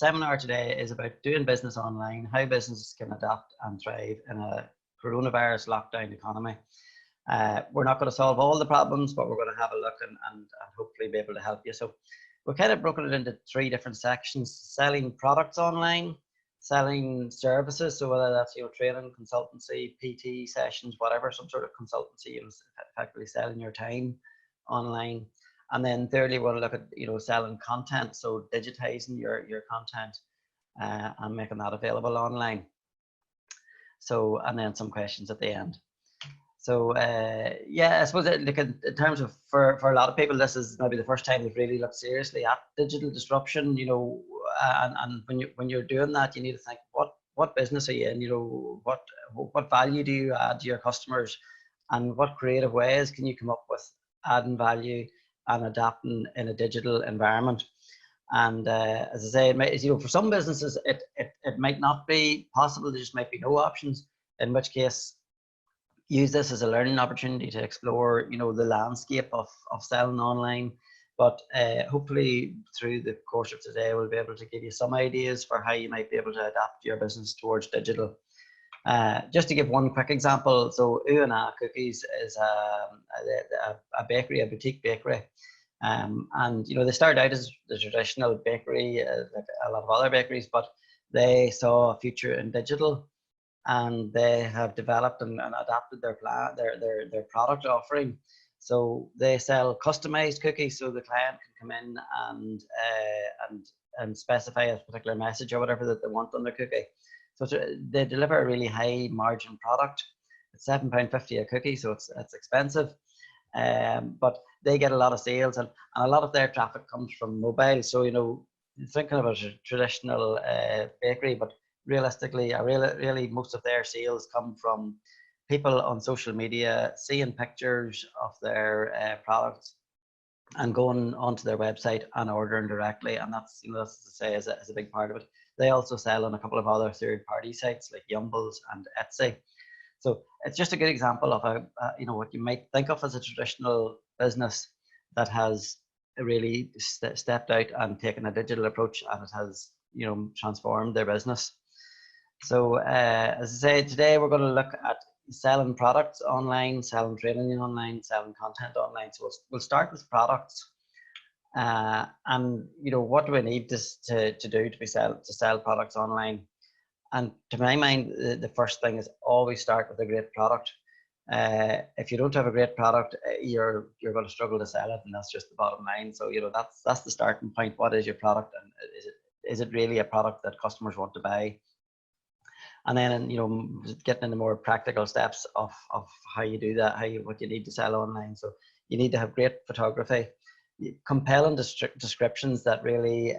seminar today is about doing business online, how businesses can adapt and thrive in a coronavirus lockdown economy. We're not going to solve all the problems, but we're going to have a look and hopefully be able to help you. So we've kind of broken it into 3 different sections: selling products online, selling services, so whether that's training, consultancy, PT sessions, whatever, some sort of consultancy, effectively selling your time online. And then thirdly, we'll look at selling content, so digitizing your content and making that available online. So, and then some questions at the end. So yeah, I suppose look, in terms of for a lot of people, this is maybe the first time they've really looked seriously at digital disruption. And when you're doing that, you need to think what business are you in? What value do you add to your customers, and what creative ways can you come up with adding value and adapting in a digital environment. And as I say, it may, for some businesses it might not be possible. There just might be no options, in which case use this as a learning opportunity to explore the landscape of selling online. But hopefully through the course of today we'll be able to give you some ideas for how you might be able to adapt your business towards digital. Just to give one quick example, so U&A Cookies is a bakery, a boutique bakery, and they started out as the traditional bakery, like a lot of other bakeries, but they saw a future in digital, and they have developed and adapted their product offering. So they sell customized cookies, so the client can come in and specify a particular message or whatever that they want on their cookie. So they deliver a really high margin product. It's £7.50 a cookie, so it's expensive, but they get a lot of sales, and a lot of their traffic comes from mobile. So thinking of a traditional bakery, but realistically, really most of their sales come from people on social media seeing pictures of their products and going onto their website and ordering directly, and that's that's to say is a big part of it. They also sell on a couple of other third-party sites like Yumbles and Etsy. So it's just a good example of what you might think of as a traditional business that has really stepped out and taken a digital approach, and it has transformed their business. So as I say, today we're going to look at selling products online, selling training online, selling content online. So we'll start with products, and what do we need to do to sell products online? And to my mind, the first thing is always start with a great product. If you don't have a great product, you're going to struggle to sell it, and that's just the bottom line. So that's the starting point. What is your product, and is it really a product that customers want to buy? And then getting into more practical steps of how you do that, what you need to sell online. So you need to have great photography, compelling descriptions that really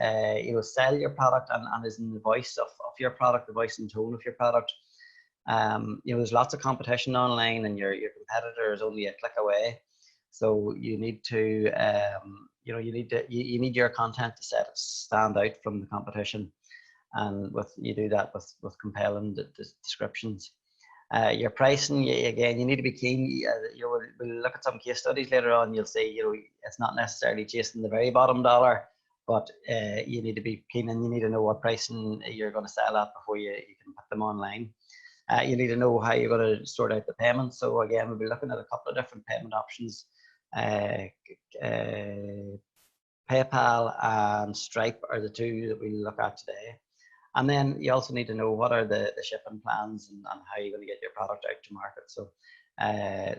sell your product and is in the voice of your product, the voice and tone of your product. There's lots of competition online, and your competitor is only a click away. So you need to you need your content to stand out from the competition, and you do that with compelling descriptions. Your pricing, again, you need to be keen. We'll look at some case studies later on. You'll see, it's not necessarily chasing the very bottom dollar, but you need to be keen, and you need to know what pricing you're going to sell at before you can put them online. You need to know how you're going to sort out the payments. So again, we'll be looking at a couple of different payment options. PayPal and Stripe are the 2 that we'll look at today. And then you also need to know what are the shipping plans and how you're going to get your product out to market. So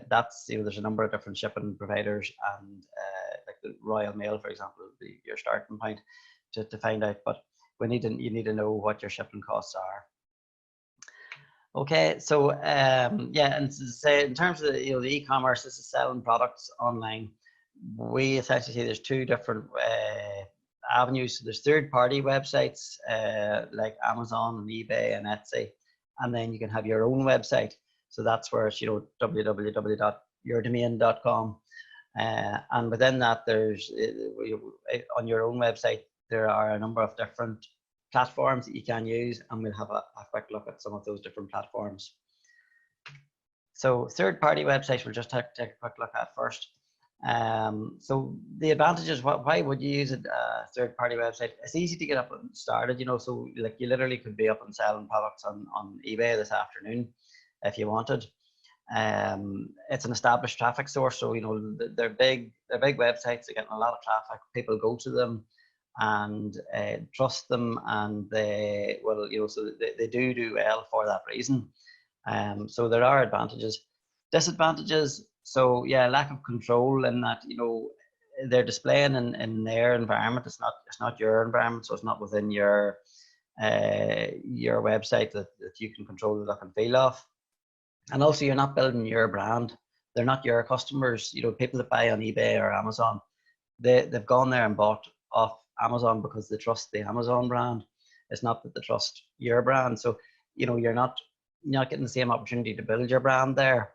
that's, there's a number of different shipping providers, and like the Royal Mail, for example, would be your starting point to find out. But you need to know what your shipping costs are. Okay, so yeah, and to say in terms of the e-commerce, this is selling products online. We essentially see there's 2 different avenues. So there's third-party websites like Amazon and eBay and Etsy, and then you can have your own website. So that's where it's www.yourdomain.com, and within that, there's on your own website there are a number of different platforms that you can use, and we'll have a quick look at some of those different platforms. So third-party websites we'll just take a quick look at first. So the advantages, why would you use a third-party website? It's easy to get up and started, you know, so like you literally could be up and selling products on eBay this afternoon if you wanted. It's an established traffic source, so you know they're big websites. They're getting a lot of traffic. People go to them and trust them, and they well, you know, so they do well for that reason. So there are advantages. Disadvantages, so yeah, lack of control in that, you know, they're displaying in their environment. It's not your environment, so it's not within your website that you can control the look and feel of. And also you're not building your brand. They're not your customers. You know, people that buy on eBay or Amazon, they've gone there and bought off Amazon because they trust the Amazon brand. It's not that they trust your brand. So, you know, you're not getting the same opportunity to build your brand there.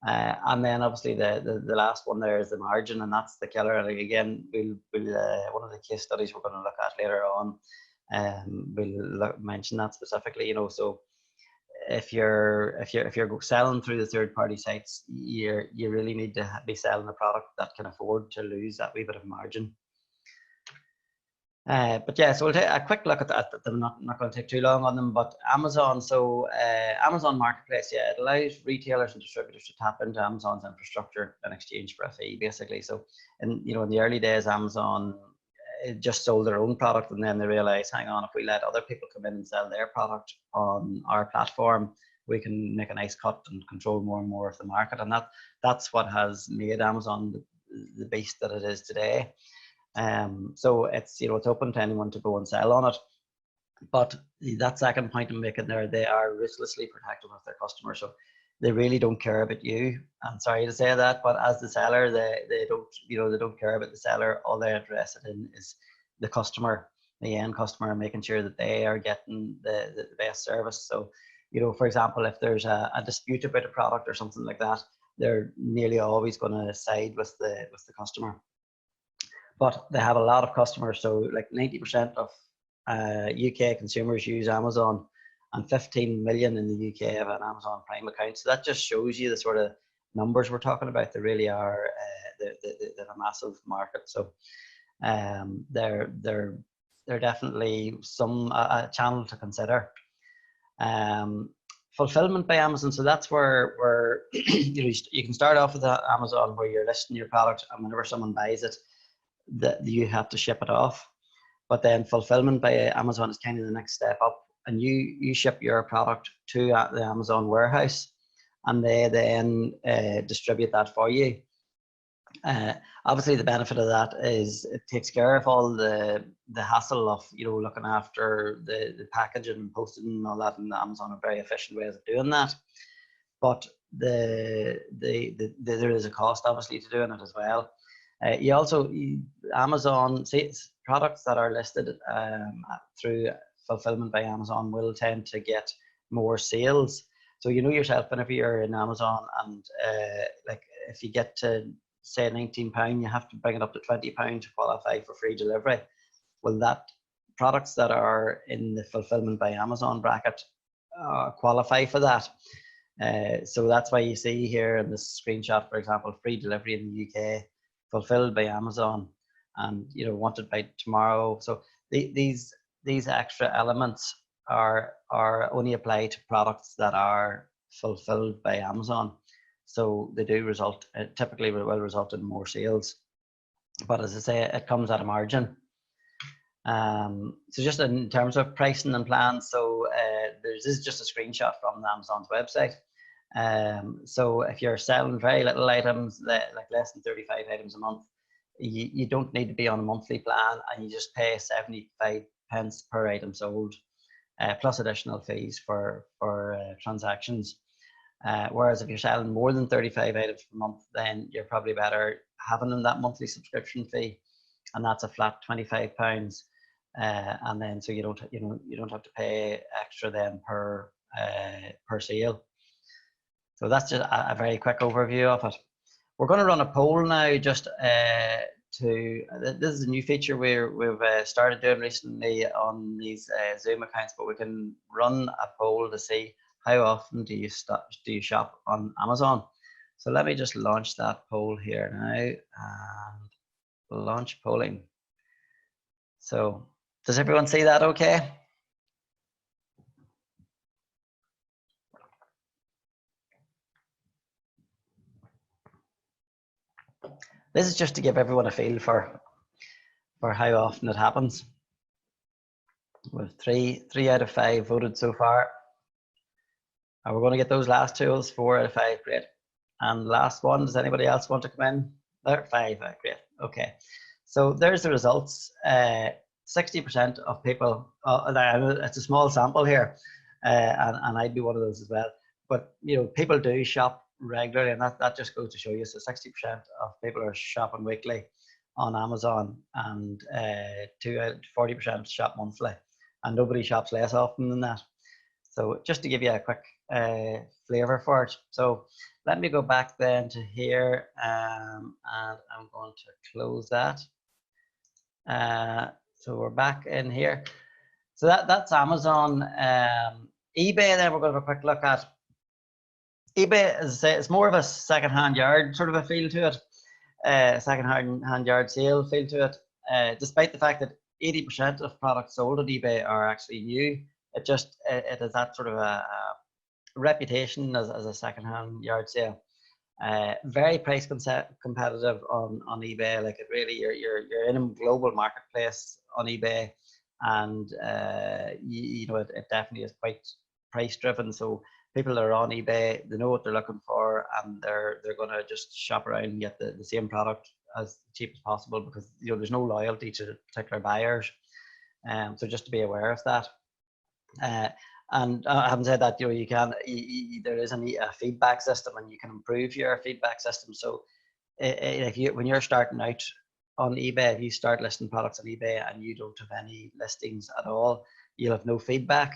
And then obviously the last one there is the margin, and that's the killer. And again, we'll one of the case studies we're going to look at later on, we'll mention that specifically. You know, so if you're selling through the third party sites, you really need to be selling a product that can afford to lose that wee bit of margin. But yeah, so we'll take a quick look at that. I'm not going to take too long on them, but Amazon. So Amazon Marketplace, yeah, it allows retailers and distributors to tap into Amazon's infrastructure in exchange for a fee, basically. So, in the early days, Amazon just sold their own product, and then they realized, hang on, if we let other people come in and sell their product on our platform, we can make a nice cut and control more and more of the market. And that's what has made Amazon the beast that it is today. So it's open to anyone to go and sell on it. But that second point I'm making there, they are ruthlessly protective of their customers. So they really don't care about you. I'm sorry to say that, but as the seller, they don't care about the seller. All they're interested in is the customer, the end customer, making sure that they are getting the best service. So, for example, if there's a dispute about a product or something like that, they're nearly always going to side with the customer. But they have a lot of customers, so like 90% of UK consumers use Amazon, and 15 million in the UK have an Amazon Prime account. So that just shows you the sort of numbers we're talking about. They really are they're a massive market. So they're definitely a channel to consider. Fulfillment by Amazon. So that's where you can start off with Amazon, where you're listing your product, and whenever someone buys it, that you have to ship it off. But then fulfillment by Amazon is kind of the next step up, and you ship your product to the Amazon warehouse, and they then distribute that for you. Obviously the benefit of that is it takes care of all the hassle of looking after the packaging and posting and all that, and Amazon are very efficient ways of doing that. But there is a cost obviously to doing it as well. Amazon products that are listed through fulfillment by Amazon will tend to get more sales. So yourself, whenever you're in Amazon, and like if you get to say £19, you have to bring it up to £20 to qualify for free delivery. Well, that products that are in the fulfillment by Amazon bracket qualify for that. So that's why you see here in this screenshot, for example, free delivery in the UK, fulfilled by Amazon, and wanted by tomorrow. So these extra elements are only applied to products that are fulfilled by Amazon. So they do typically will result in more sales. But as I say, it comes at a margin. So just in terms of pricing and plans, so this is just a screenshot from Amazon's website. So if you're selling very little items, like less than 35 items a month, you don't need to be on a monthly plan, and you just pay 75 pence per item sold, plus additional fees for transactions. Whereas if you're selling more than 35 items per month, then you're probably better having that monthly subscription fee, and that's a flat £25. And then so you don't have to pay extra then per sale. So that's just a very quick overview of it. We're going to run a poll now, just this is a new feature we've started doing recently on these Zoom accounts, but we can run a poll to see how often do you shop on Amazon. So let me just launch that poll here now and launch polling. So does everyone see that okay? This is just to give everyone a feel for how often it happens. With three out of 5 voted so far. And we're going to get those last tools, 4 out of 5, great. And last one, does anybody else want to come in? There, 5, great, okay. So there's the results. 60% of people, it's a small sample here, and I'd be one of those as well. But you know, people do shop regularly, and that just goes to show you. So 60% of people are shopping weekly on Amazon, and 40% shop monthly, and nobody shops less often than that. So just to give you a quick flavor for it. So let me go back then to here, and I'm going to close that. So we're back in here. So that's Amazon. eBay then we're going to have a quick look at. eBay, as I say, it's more of a second-hand yard sort of a feel to it. Second-hand yard sale feel to it. Despite the fact that 80% of products sold on eBay are actually new, it has that sort of a reputation as a second-hand yard sale. Very price competitive on eBay. Like it really, you're in a global marketplace on eBay, and you know it definitely is quite price driven. So people that are on eBay, they know what they're looking for, and they're going to just shop around and get the same product as cheap as possible, because you know there's no loyalty to particular buyers. So just to be aware of that. And I haven't said that, you know, you can, there is a feedback system, and you can improve your feedback system. So when you're starting out on eBay, if you start listing products on eBay and you don't have any listings at all, you'll have no feedback,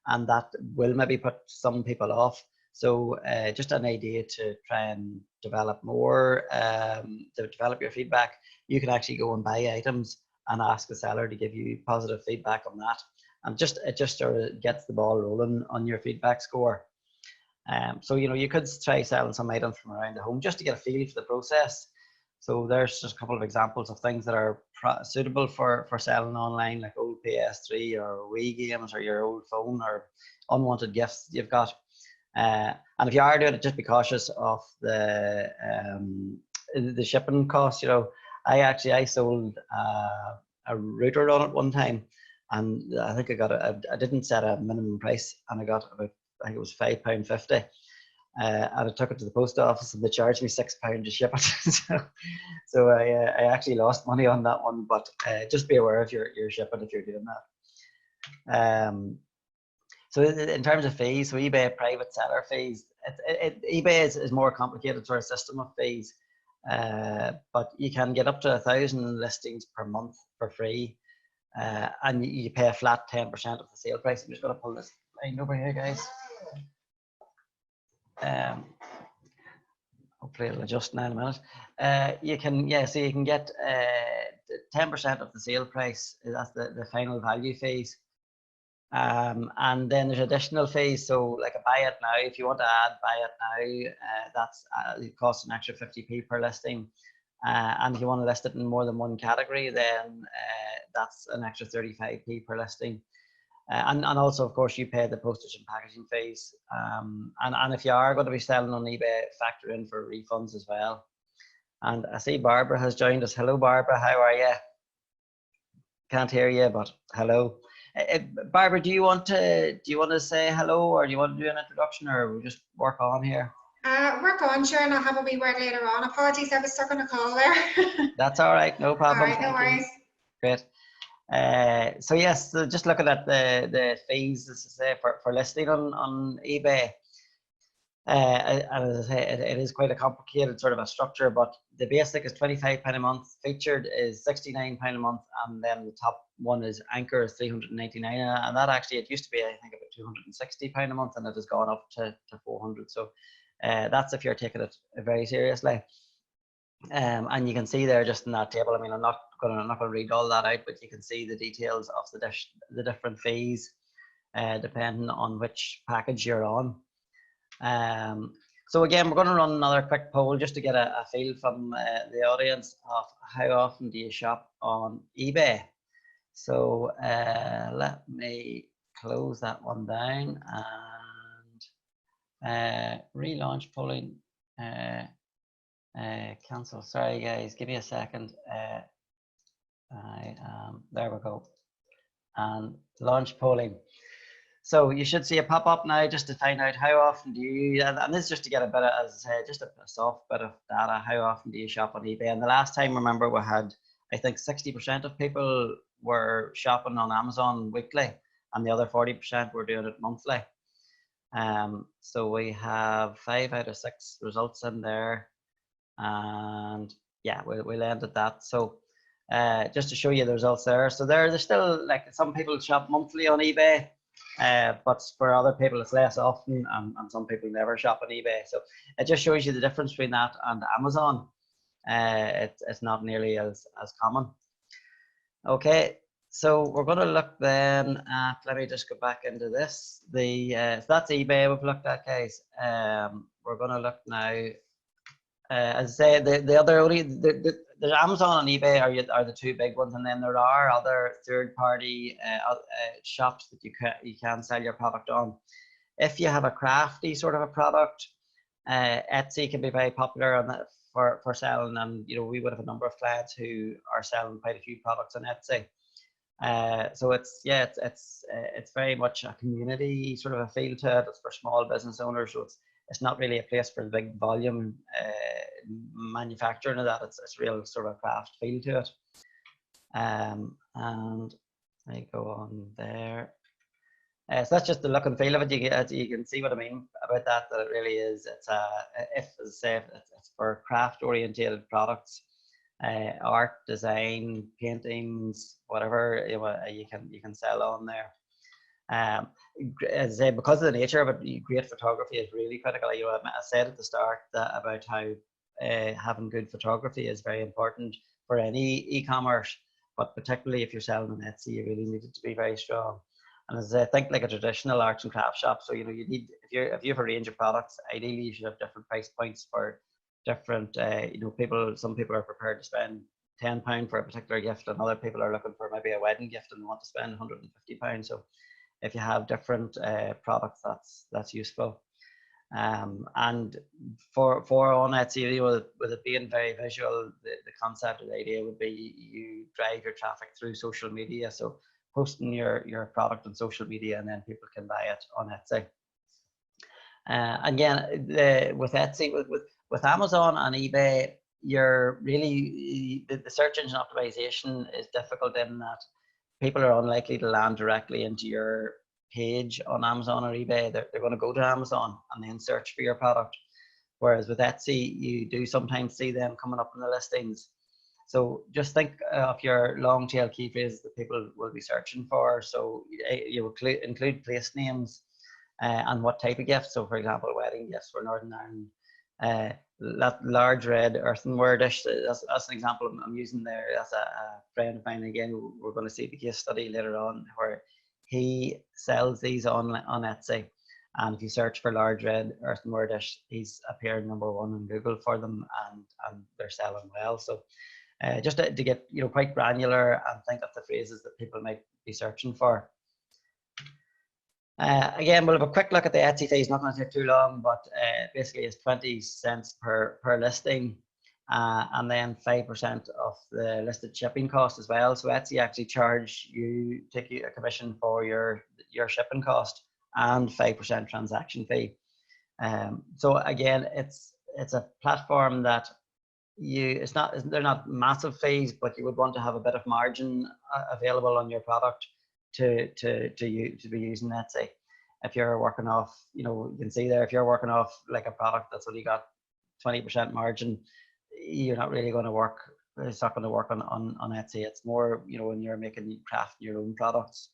and that will maybe put some people off. So just an idea to try and develop more, to develop your feedback. You can actually go and buy items and ask the seller to give you positive feedback on that. And it just sort of gets the ball rolling on your feedback score. So you know, you could try selling some items from around the home just to get a feel for the process. So there's just a couple of examples of things that are suitable for selling online, like old PS3 or Wii games or your old phone or unwanted gifts you've got. And if you are doing it, just be cautious of the shipping costs. You know, I sold a router on it one time, and I think I didn't set a minimum price, and I got about, I think it was £5.50, and I took it to the post office, and they charged me £6 to ship it. so I actually lost money on that one, but just be aware of your shipping if you're doing that. So in terms of fees, so eBay private seller fees, eBay is more complicated sort of system of fees, but you can get up to 1,000 listings per month for free. And you pay a flat 10% of the sale price. I'm just going to pull this line over here, guys. Hopefully it'll adjust now in a minute. You can get 10% of the sale price. That's the final value fees. And then there's additional fees. So like a buy it now, if you want to add buy it now, it costs an extra 50p per listing. And if you want to list it in more than one category, then that's an extra 35p per listing. And also, of course, you pay the postage and packaging fees. And if you are going to be selling on eBay, factor in for refunds as well. And I see Barbara has joined us. Hello, Barbara. How are you? Can't hear you, but hello. Barbara, do you want to say hello, or do you want to do an introduction, or we'll just work on here? Work on, sure, and I'll have a wee word later on. Apologies, I was stuck on a call there. That's all right, no problem. All right, no worries. Great. So yes, so just looking at the fees, as I say, for listing on eBay. And as I say, it is quite a complicated sort of a structure, but the basic is £25 a month, featured is £69 a month, and then the top one is Anchor is £399, and that actually, it used to be, I think, about £260 a month, and it has gone up to £400. So that's if you're taking it very seriously. And you can see there just in that table, I mean, I'm not going to read all that out, but you can see the details of the different fees depending on which package you're on. So again, we're going to run another quick poll just to get a feel from the audience of how often do you shop on eBay. So let me close that one down and relaunch polling. Cancel. Sorry guys, give me a second. There we go. And launch polling. So you should see a pop up now just to find out how often do you, and this is just to get a bit of, as I say, just a soft bit of data, how often do you shop on eBay? And the last time, remember, we had, I think 60% of people were shopping on Amazon weekly and the other 40% were doing it monthly. So we have 5 out of 6 results in there, and yeah, we'll end at that. So just to show you the results there. So there's still, like, some people shop monthly on eBay, but for other people it's less often, and some people never shop on eBay. So it just shows you the difference between that and Amazon. It's not nearly as common. Okay, so we're going to look then at, let me just go back into this. So that's eBay we've looked at, guys. We're going to look now. As I say, the other only there's Amazon and eBay are the 2 big ones, and then there are other third-party shops that you can sell your product on. If you have a crafty sort of a product, Etsy can be very popular on that for selling, and you know, we would have a number of clients who are selling quite a few products on Etsy. So it's very much a community sort of a feel to it. It's for small business owners, so it's not really a place for the big volume manufacturing of that. It's real sort of craft feel to it. And I go on there. So that's just the look and feel of it. You can see what I mean about that. That it really is. It's as I say, it's for craft oriented products, art, design, paintings, whatever you can sell on there. As I say, because of the nature of it, great photography is really critical. You know, I said at the start about how having good photography is very important for any e-commerce, but particularly if you're selling on Etsy, you really need it to be very strong. And as I think, like a traditional arts and crafts shop, so you know, you need, if you have a range of products, ideally you should have different price points for different you know, some people are prepared to spend £10 for a particular gift, and other people are looking for maybe a wedding gift and want to spend £150. So if you have different products, that's useful. And for on Etsy, with it being very visual, the concept or the idea would be you drive your traffic through social media. So posting your product on social media, and then people can buy it on Etsy. Again, with Etsy, with Amazon and eBay, you're really, the search engine optimization is difficult in that people are unlikely to land directly into your page on Amazon or eBay. They're going to go to Amazon and then search for your product. Whereas with Etsy, you do sometimes see them coming up in the listings. So just think of your long tail key phrases that people will be searching for. So you include place names and what type of gifts. So for example, wedding gifts for Northern Ireland. That large red earthenware dish, that's an example I'm using there. That's a friend of mine. Again, we're going to see the case study later on where he sells these on Etsy, and if you search for large red earthenware dish, he's appeared #1 on Google for them, and they're selling well. So just to get, you know, quite granular and think of the phrases that people might be searching for. Again, we'll have a quick look at the Etsy fee. It's not going to take too long, but basically it's 20 cents per listing, and then 5% of the listed shipping cost as well. So Etsy actually take you a commission for your shipping cost and 5% transaction fee. So again, it's a platform that they're not massive fees, but you would want to have a bit of margin available on your product to be using Etsy. If you're working off, you know, you can see there, if you're working off like a product that's only got 20% margin, you're not really going to work. It's not going to work on Etsy. It's more, you know, when you're crafting your own products.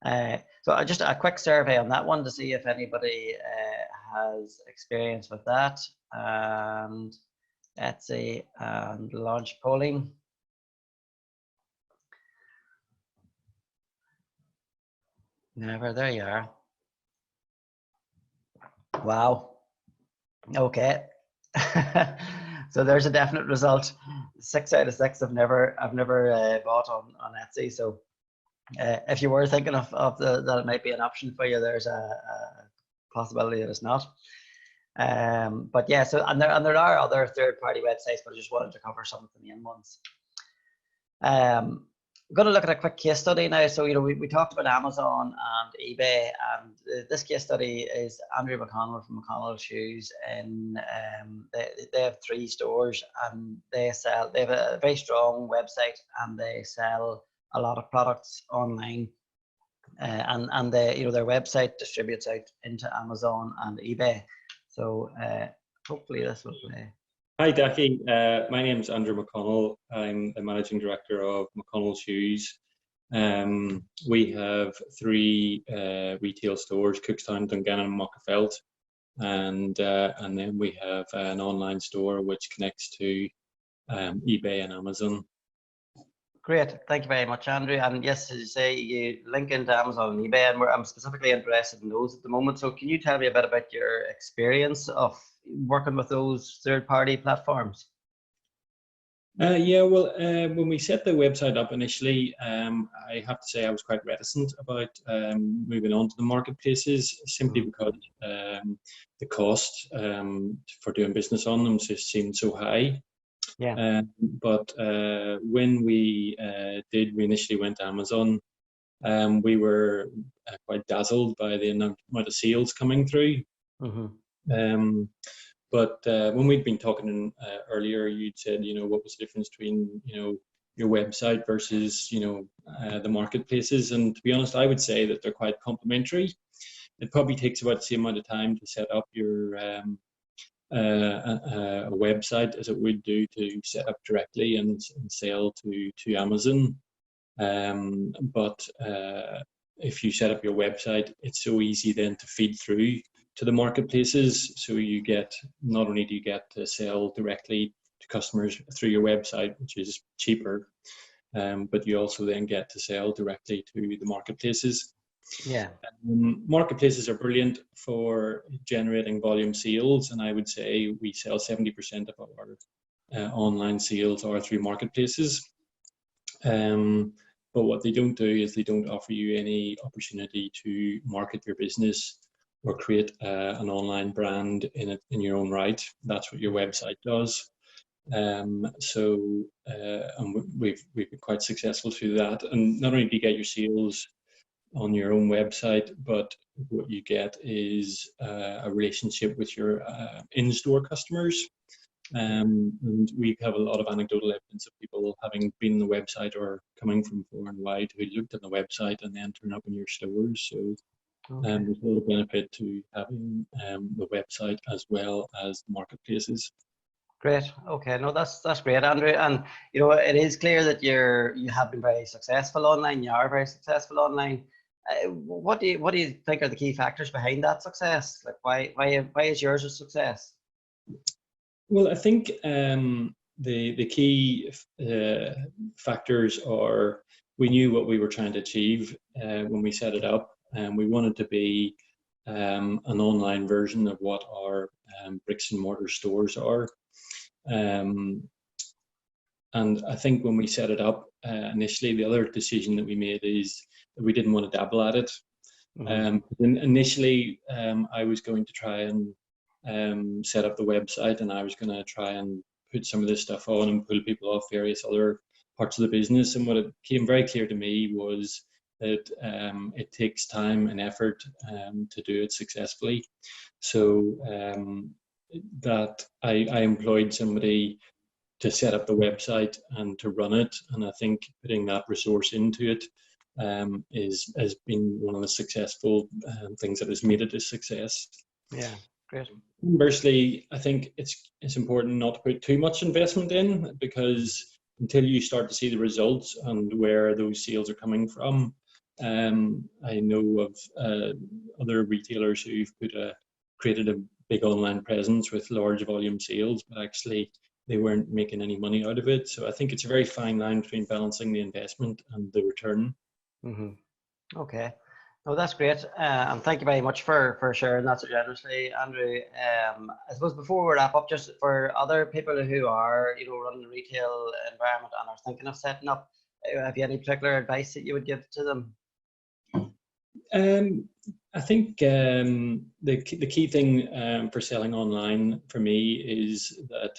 So just a quick survey on that one to see if anybody has experience with that. And Etsy and launch polling. Never, there you are. Wow. Okay. So there's a definite result. 6 out of 6 I've never bought on Etsy. So if you were thinking of that it might be an option for you, there's a possibility that it's not. But yeah, so and there are other third-party websites, but I just wanted to cover some of the main ones. We're going to look at a quick case study now. So, we talked about Amazon and eBay, and this case study is Andrew McConnell from McConnell Shoes. And they have 3 stores, and they have a very strong website, and they sell a lot of products online. And they, their website distributes out into Amazon and eBay. So hopefully this will play. Hi, Daki. My name is Andrew McConnell. I'm the Managing Director of McConnell Shoes. We have 3 retail stores, Cookstown, Dungannon and Mockafelt. And then we have an online store which connects to eBay and Amazon. Great, thank you very much, Andrew. And yes, as you say, you link into Amazon and eBay, and I'm specifically interested in those at the moment. So can you tell me a bit about your experience of working with those third-party platforms? Yeah, well, when we set the website up initially, I have to say I was quite reticent about moving on to the marketplaces, simply because the cost for doing business on them just seemed so high. Yeah. But when we initially went to Amazon, we were quite dazzled by the amount of sales coming through. But when we'd been talking earlier, you'd said, what was the difference between, your website versus, the marketplaces. And to be honest, I would say that they're quite complementary. It probably takes about the same amount of time to set up your a website as it would do to set up directly and sell to Amazon. But if you set up your website, it's so easy then to feed through to the marketplaces. So you get, not only do you get to sell directly to customers through your website, which is cheaper, but you also then get to sell directly to the marketplaces. Yeah. Marketplaces are brilliant for generating volume sales, and I would say we sell 70% of our online sales are through marketplaces. But what they don't do is they don't offer you any opportunity to market your business or create an online brand in your own right. That's what your website does. And we've been quite successful through that. And not only do you get your sales on your own website, but what you get is a relationship with your in-store customers. And we have a lot of anecdotal evidence of people having been on the website or coming from far and wide who looked at the website and then turn up in your stores. So there's a lot of benefit to having the website as well as the marketplaces. Great. Okay. No, that's great, Andrew. And it is clear that you have been very successful online. You are very successful online. What do you think are the key factors behind that success? Like why is yours a success? Well, I think the key factors are, we knew what we were trying to achieve when we set it up, and we wanted to be an online version of what our bricks and mortar stores are. And I think when we set it up initially, the other decision that we made is that we didn't want to dabble at it. Initially, I was going to try and set up the website, and I was going to try and put some of this stuff on and pull people off various other parts of the business. And what it became very clear to me was that it takes time and effort to do it successfully. So that I employed somebody to set up the website and to run it, and I think putting that resource into it has been one of the successful things that has made it a success. Yeah, great. Conversely, I think it's important not to put too much investment in, because until you start to see the results and where those sales are coming from, I know of other retailers who've created a big online presence with large volume sales, but actually they weren't making any money out of it. So I think it's a very fine line between balancing the investment and the return. Okay. Oh, that's great. And thank you very much for sharing that so generously, Andrew. I suppose before we wrap up, just for other people who are, running a retail environment and are thinking of setting up, have you any particular advice that you would give to them? I think the key thing for selling online for me is that,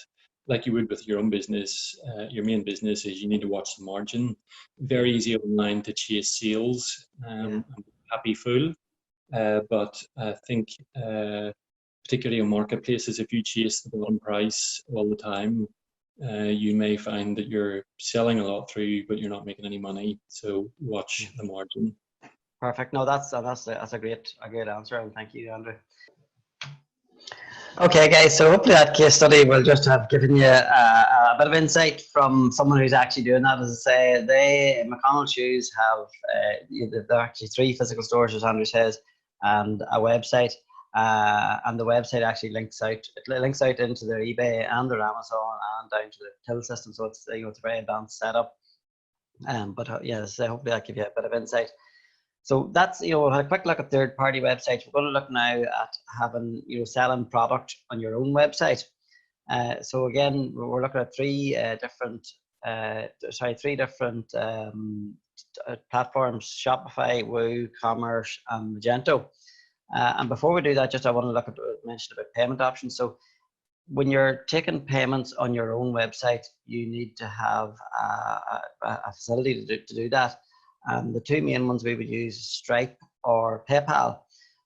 like you would with your own business, your main business is you need to watch the margin. Very easy online to chase sales and happy full. But I think particularly on marketplaces, if you chase the bottom price all the time, you may find that you're selling a lot through, but you're not making any money. So watch the margin. Perfect. No, that's a great answer, and thank you, Andrew. Okay, guys. So hopefully that case study will just have given you a bit of insight from someone who's actually doing that. As I say, McConnell Shoes have they're actually 3 physical stores, as Andrew says, and a website. And the website actually links out into their eBay and their Amazon and down to the till system. So it's it's a very advanced setup. But yes, hopefully that gives you a bit of insight. So that's, we'll have a quick look at third-party websites. We're going to look now at having, selling product on your own website. So again, we're looking at three different platforms: Shopify, WooCommerce, and Magento. And before we do that, I want to look at mention about payment options. So when you're taking payments on your own website, you need to have a facility to do that. And the 2 main ones we would use is Stripe or PayPal.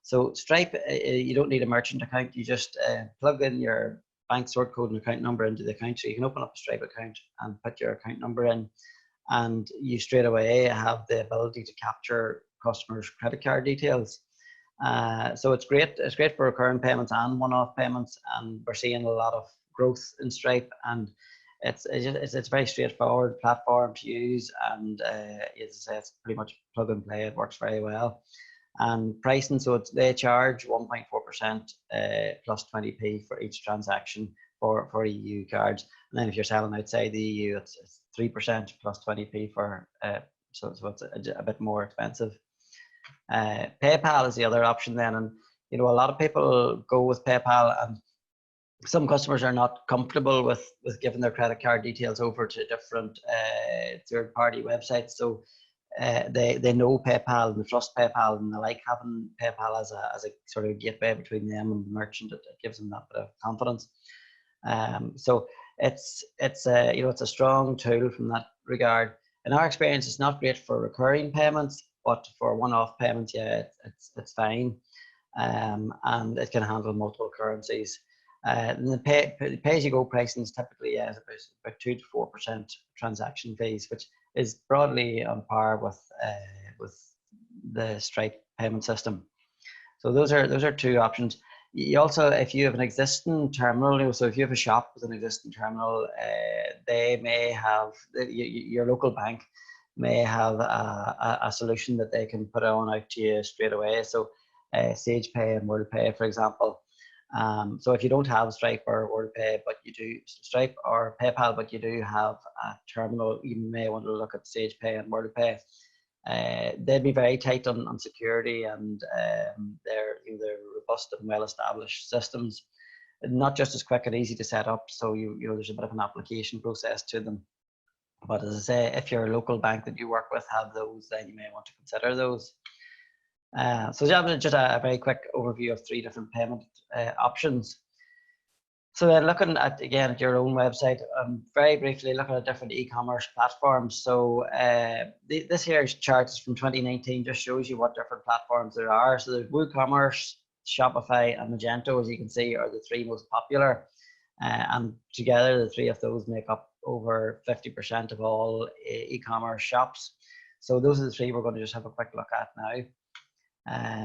So Stripe, you don't need a merchant account. You just plug in your bank sort code and account number into the account. So you can open up a Stripe account and put your account number in, and you straight away have the ability to capture customers' credit card details. So it's great. It's great for recurring payments and one-off payments, and we're seeing a lot of growth in Stripe. And it's a very straightforward platform to use, and it's pretty much plug and play. It works very well. And pricing, so they charge 1.4% plus 20p for each transaction for EU cards. And then if you're selling outside the EU, it's 3% plus 20p for so it's a bit more expensive. PayPal is the other option then, and a lot of people go with PayPal, and some customers are not comfortable with giving their credit card details over to different third-party websites. So they know PayPal and they trust PayPal, and they like having PayPal as a sort of gateway between them and the merchant. It gives them that bit of confidence. So it's a strong tool from that regard. In our experience, it's not great for recurring payments, but for one-off payments, it's fine, and it can handle multiple currencies. And the pay-as-you-go pricing is typically about 2 to 4% transaction fees, which is broadly on par with the Stripe payment system. So those are 2 options. You also, if you have an existing terminal, so if you have a shop with an existing terminal, they may have your local bank may have a solution that they can put on out to you straight away. So SagePay and WorldPay, for example. So if you don't have Stripe or WorldPay, but you do Stripe or PayPal, but you do have a terminal, you may want to look at SagePay and WorldPay. They'd be very tight on security, and they're robust and well-established systems. Not just as quick and easy to set up, so there's a bit of an application process to them. But as I say, if your local bank that you work with have those, then you may want to consider those. So just a very quick overview of 3 different payment options. So then looking at your own website, very briefly looking at different e-commerce platforms. So this here's chart is from 2019, just shows you what different platforms there are. So there's WooCommerce, Shopify, and Magento, as you can see, are the 3 most popular. And together, the 3 of those make up over 50% of all e-commerce shops. So those are the 3 we're going to just have a quick look at now.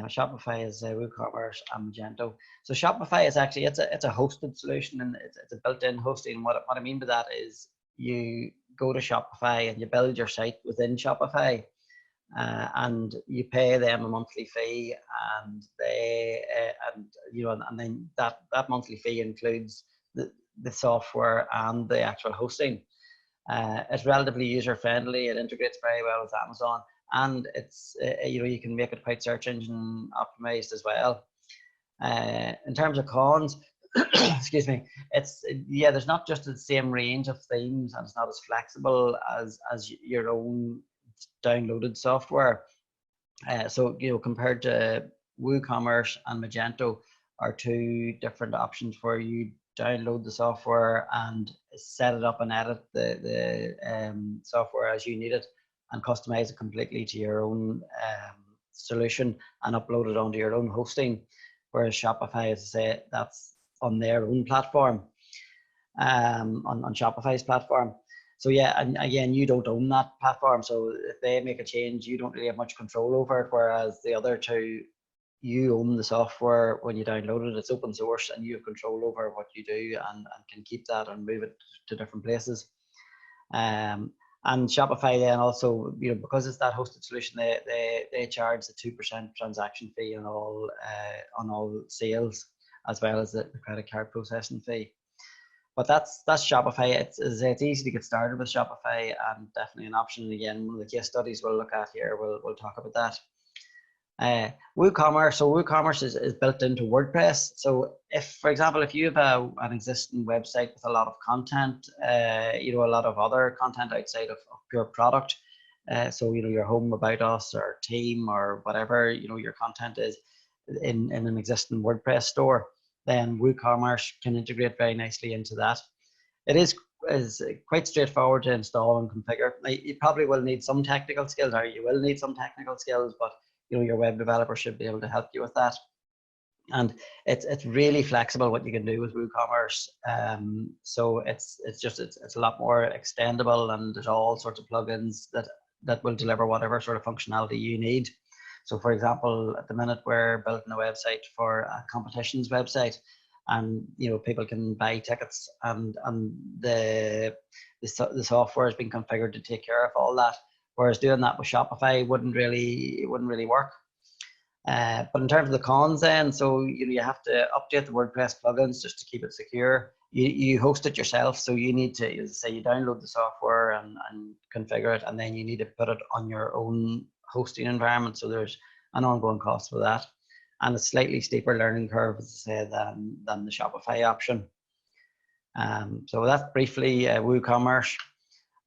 Shopify is WooCommerce and Magento. So Shopify is actually it's a hosted solution, and it's a built-in hosting. What I mean by that is you go to Shopify and you build your site within Shopify, and you pay them a monthly fee, and they and then that monthly fee includes the software and the actual hosting. It's relatively user-friendly. It integrates very well with Amazon. and it's you can make it quite search engine optimized as well. In terms of cons, excuse me, there's not just the same range of themes, and it's not as flexible as your own downloaded software. So compared to WooCommerce and Magento are two different options where you download the software and set it up and edit the software as you need it, and customize it completely to your own solution and upload it onto your own hosting. Whereas Shopify, as I say, that's on their own platform, on Shopify's platform. So yeah, and again, you don't own that platform. So if they make a change, you don't really have much control over it. Whereas the other two, you own the software when you download it. It's open source, and you have control over what you do, and can keep that and move it to different places. And Shopify then also, because it's that hosted solution, they charge the 2% transaction fee on all sales, as well as the credit card processing fee. But that's Shopify. It's easy to get started with Shopify, and definitely an option. And again, one of the case studies we'll look at here, we'll talk about that. WooCommerce. So WooCommerce is built into WordPress. So for example, if you have an existing website with a lot of content, a lot of other content outside of pure product, so your home, about us, or team, or whatever your content is in an existing WordPress store, then WooCommerce can integrate very nicely into that. It is quite straightforward to install and configure. You probably will need some technical skills, but your web developer should be able to help you with that. And it's really flexible what you can do with WooCommerce. So it's a lot more extendable, and there's all sorts of plugins that will deliver whatever sort of functionality you need. So for example, at the minute we're building a website for a competitions website, and people can buy tickets, and the software has been configured to take care of all that. Whereas doing that with Shopify wouldn't really work. But in terms of the cons then, so you have to update the WordPress plugins just to keep it secure. You host it yourself, so you need to, as I say, you download the software and configure it, and then you need to put it on your own hosting environment. So there's an ongoing cost for that, and a slightly steeper learning curve, as I say, than the Shopify option. So that's briefly WooCommerce.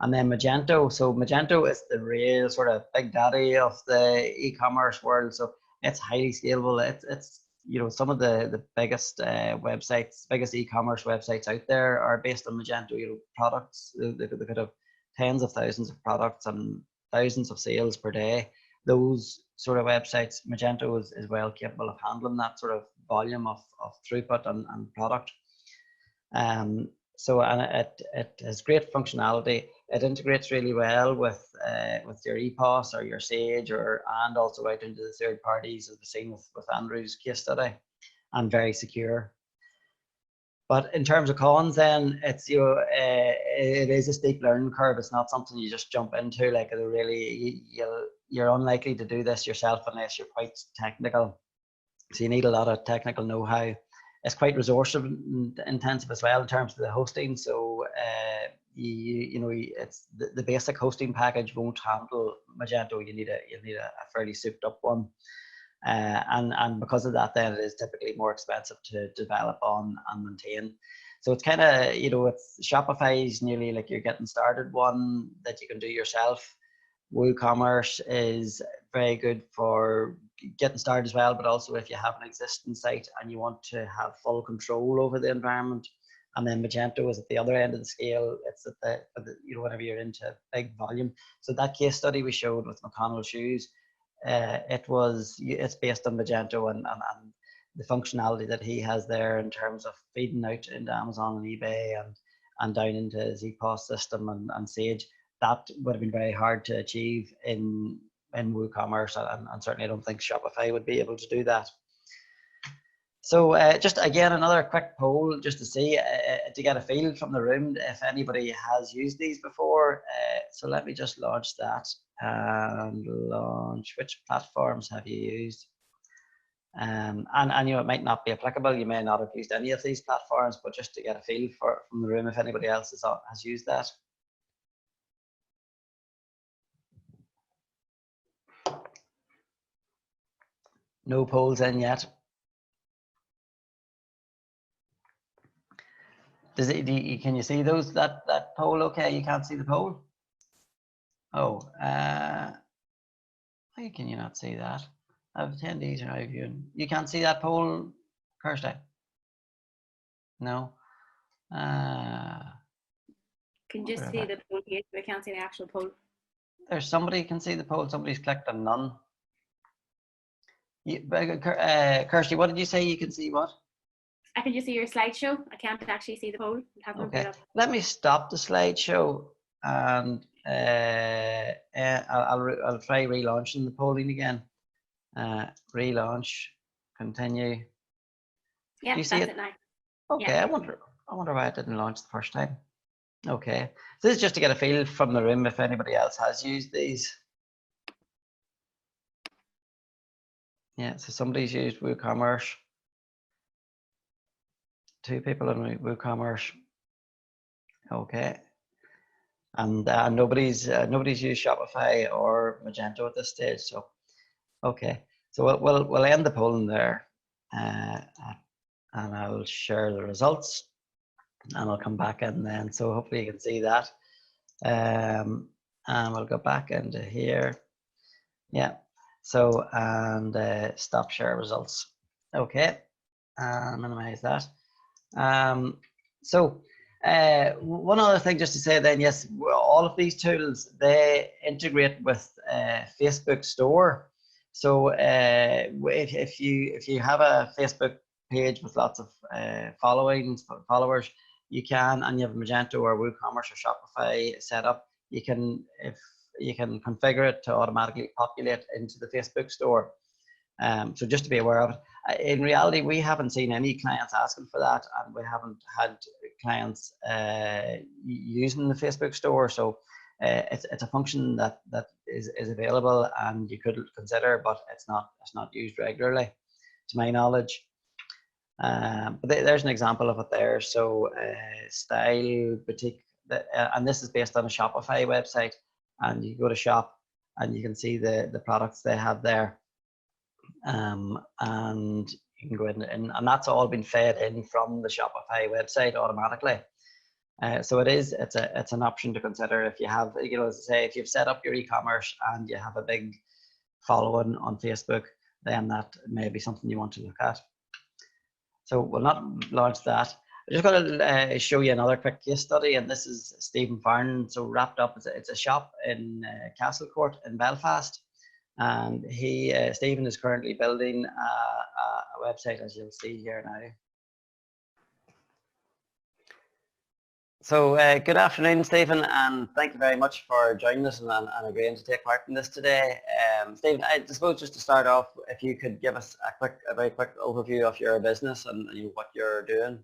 And then Magento. So Magento is the real sort of big daddy of the e-commerce world. So it's highly scalable. It's some of the biggest biggest e-commerce websites out there are based on Magento. Products, they could have tens of thousands of products and thousands of sales per day. Those sort of websites, Magento is well capable of handling that sort of volume of throughput and product. So it has great functionality. It integrates really well with your EPOS or your Sage, and also out into the third parties, as we've seen with Andrew's case study, and very secure. But in terms of cons, then it's it is a steep learning curve. It's not something you just jump into. Like you're unlikely to do this yourself unless you're quite technical. So you need a lot of technical know-how. It's quite resource intensive as well in terms of the hosting. So it's the basic hosting package won't handle Magento. You need a fairly souped up one, and because of that, then it is typically more expensive to develop on and maintain. So it's kind of it's Shopify is nearly like you're getting started one that you can do yourself. WooCommerce is very good for getting started as well, but also if you have an existing site and you want to have full control over the environment. And then Magento is at the other end of the scale. It's at the whenever you're into big volume. So that case study we showed with McConnell Shoes, it's based on Magento and the functionality that he has there in terms of feeding out into Amazon and eBay and down into his EPOS system and Sage. That would have been very hard to achieve in WooCommerce, and certainly I don't think Shopify would be able to do that. So just again, another quick poll just to see, to get a feel from the room if anybody has used these before. So let me just launch that and launch which platforms have you used. And it might not be applicable. You may not have used any of these platforms, but just to get a feel from the room if anybody else has used that. No polls in yet. Does it? Can you see those? That poll? Okay, you can't see the poll. Oh, why can you not see that? Attendees are now viewing. You can't see that poll, Kirsty? No. Can just see the poll here, but I can't see the actual poll. There's somebody can see the poll. Somebody's clicked on none. Kirsty, what did you say? You can see what? I can just see your slideshow. I can't actually see the poll. Okay. Let me stop the slideshow and I'll try relaunching the polling again. Relaunch. Continue. Yeah, you see that's it now. Okay. Yeah. I wonder why it didn't launch the first time. Okay. So this is just to get a feel from the room if anybody else has used these. Yeah, so somebody's used WooCommerce. 2 people in WooCommerce. Okay. And nobody's used Shopify or Magento at this stage. So, okay. So we'll end the polling there, and I'll share the results, and I'll come back in then. So hopefully you can see that. And we'll go back into here. Yeah. So and stop share results. Okay. Minimize that. One other thing just to say then, yes, all of these tools, they integrate with Facebook store. So if you have a Facebook page with lots of followers, you can, and you have Magento or WooCommerce or Shopify set up, you can configure it to automatically populate into the Facebook store. So just to be aware of it. In reality, we haven't seen any clients asking for that, and we haven't had clients using the Facebook store. So it's a function that is available and you could consider, but it's not used regularly, to my knowledge. But there's an example of it there. So Style Boutique, and this is based on a Shopify website, and you go to shop and you can see the products they have there. And you can go in and that's all been fed in from the Shopify website automatically. So it's an option to consider if you have, as I say, if you've set up your e-commerce and you have a big following on Facebook, then that may be something you want to look at. So we'll not launch that. I'm just going to show you another quick case study, and this is Stephen Farnan. So Wrapped Up, it's a shop in Castlecourt in Belfast. And Stephen is currently building a website, as you'll see here now. So good afternoon, Stephen, and thank you very much for joining us and agreeing to take part in this today. Stephen, I suppose just to start off, if you could give us a very quick overview of your business and what you're doing.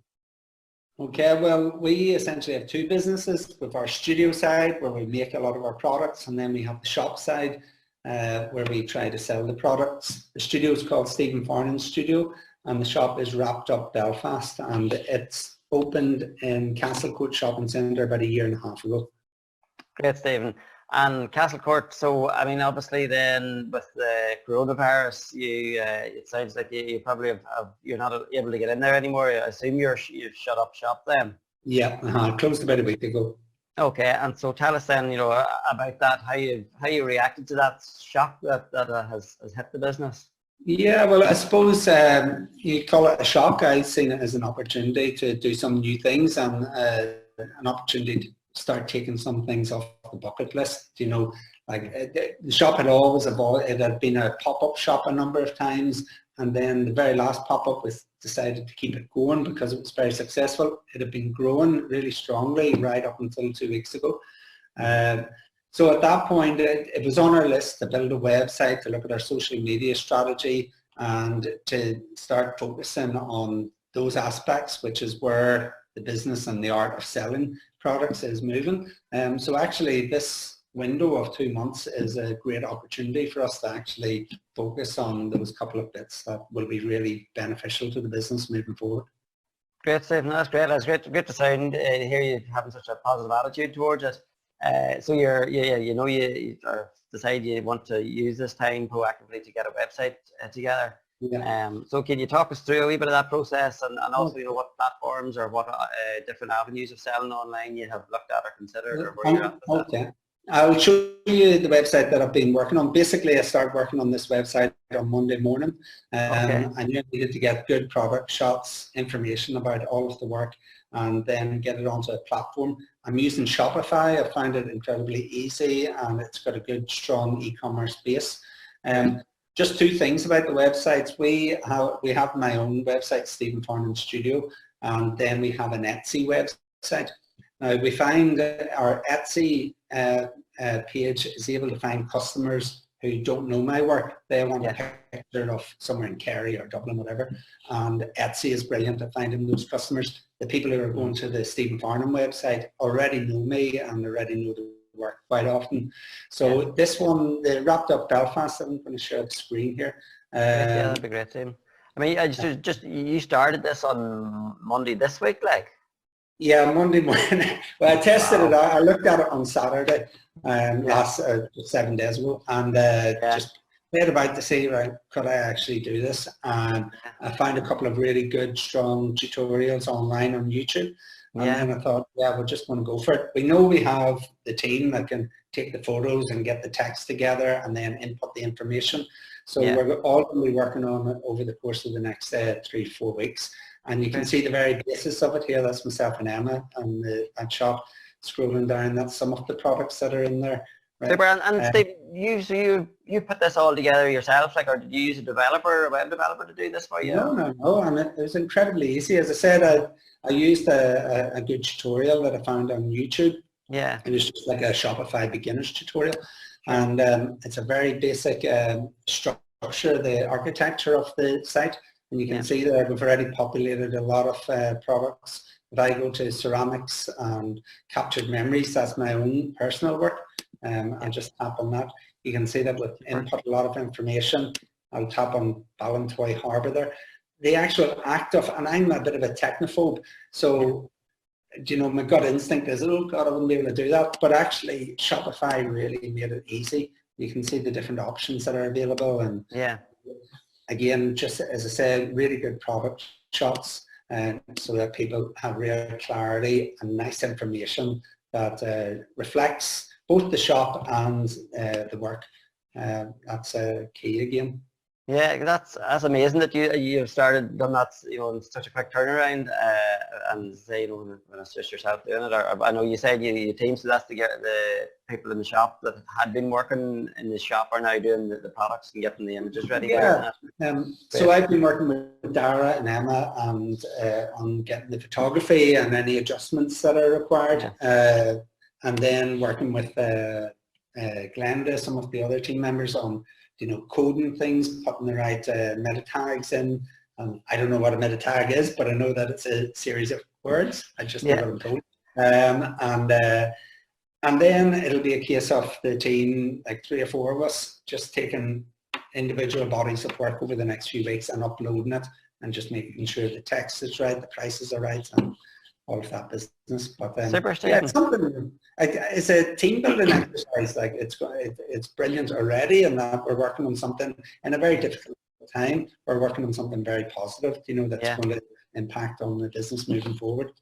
Okay, well, we essentially have 2 businesses. With our studio side, where we make a lot of our products, and then we have the shop side, where we try to sell the products. The studio is called Stephen Farnan Studio, and the shop is Wrapped Up Belfast, and it's opened in Castlecourt Shopping Centre about 1.5 years ago. Great, Stephen. And Castlecourt, so I mean, obviously then with the coronavirus, it sounds like you probably you're not able to get in there anymore. I assume you've shut up shop then. Yeah, closed about a week ago. Okay, and so tell us then, about that, how you reacted to that shock that has hit the business. Yeah, well, I suppose you call it a shock. I've seen it as an opportunity to do some new things and an opportunity to start taking some things off the bucket list. Like the shop had always evolved. It had been a pop-up shop a number of times, and then the very last pop-up was decided to keep it going because it was very successful. It had been growing really strongly right up until 2 weeks ago. So at that point, it was on our list to build a website, to look at our social media strategy, and to start focusing on those aspects, which is where the business and the art of selling products is moving. So actually this window of 2 months is a great opportunity for us to actually focus on those couple of bits that will be really beneficial to the business moving forward. Great, Stephen. That's great. That's great to sound hear you having such a positive attitude towards it. So you decide you want to use this time proactively to get a website together. So can you talk us through a wee bit of that process, and also, you know, what platforms or what different avenues of selling online you have looked at or considered, or where you're at with that? Okay. I'll show you the website that I've been working on. Basically, I started working on this website on Monday morning. I knew I needed to get good product shots, information about all of the work, and then get it onto a platform. I'm using Shopify. I find it incredibly easy, and it's got a good, strong e-commerce base. Just two things about the websites. We have my own website, Stephen Farnan Studio, and then we have an Etsy website. Now, we find that our Etsy page is able to find customers who don't know my work. They want a picture of somewhere in Kerry or Dublin, whatever. And Etsy is brilliant at finding those customers. The people who are going to the Stephen Farnham website already know me and already know the work quite often. So this one, the Wrapped Up Belfast, I'm going to share the screen here. Yeah, that'd be great, Tim. I mean, you started this on Monday this week, like? Yeah, Monday morning. Well, I tested it out. I looked at it on Saturday, last 7 days ago, and just played about to see, right, could I actually do this? And I found a couple of really good, strong tutorials online on YouTube. And then I thought, yeah, we're just going to go for it. We know we have the team that can take the photos and get the text together and then input the information. So we're all going to be working on it over the course of the next 3 to 4 weeks. And you can see the very basis of it here. That's myself and Emma and that shop. Scrolling down, that's some of the products that are in there. Right? Super. And Steve, you put this all together yourself, like, or did you use a developer, a web developer, to do this for you? No. And it was incredibly easy. As I said, I used a good tutorial that I found on YouTube. Yeah. It was just like a Shopify beginner's tutorial. And it's a very basic structure, the architecture of the site. And you can see that we've already populated a lot of products. If I go to ceramics and captured memories, that's my own personal work. I'll just tap on that. You can see that we've input a lot of information. I'll tap on Ballantoy Harbour there. The actual act of, and I'm a bit of a technophobe, so you know, my gut instinct is, oh God, I wouldn't be able to do that. But actually, Shopify really made it easy. You can see the different options that are available, and again, just as I said, really good product shots, so that people have real clarity and nice information that reflects both the shop and the work. That's key again. Yeah, that's amazing that you've done that, you know, in such a quick turnaround, and say, you know, when it's just yourself doing it. Or I know you said you team, so that's to get the people in the shop that had been working in the shop are now doing the products and getting the images ready. So I've been working with Dara and Emma and on getting the photography and any adjustments that are required, and then working with Glenda, some of the other team members on, you know, coding things, putting the right meta tags in. I don't know what a meta tag is, but I know that it's a series of words. I just know what I'm told. And then it'll be a case of the team, like 3 or 4 of us, just taking individual bodies of work over the next few weeks and uploading it and just making sure the text is right, the prices are right, and all of that business. But it's something. It's a team building exercise. Like it's brilliant already, and that we're working on something in a very difficult time. We're working on something very positive, you know, that's going to impact on the business moving forward.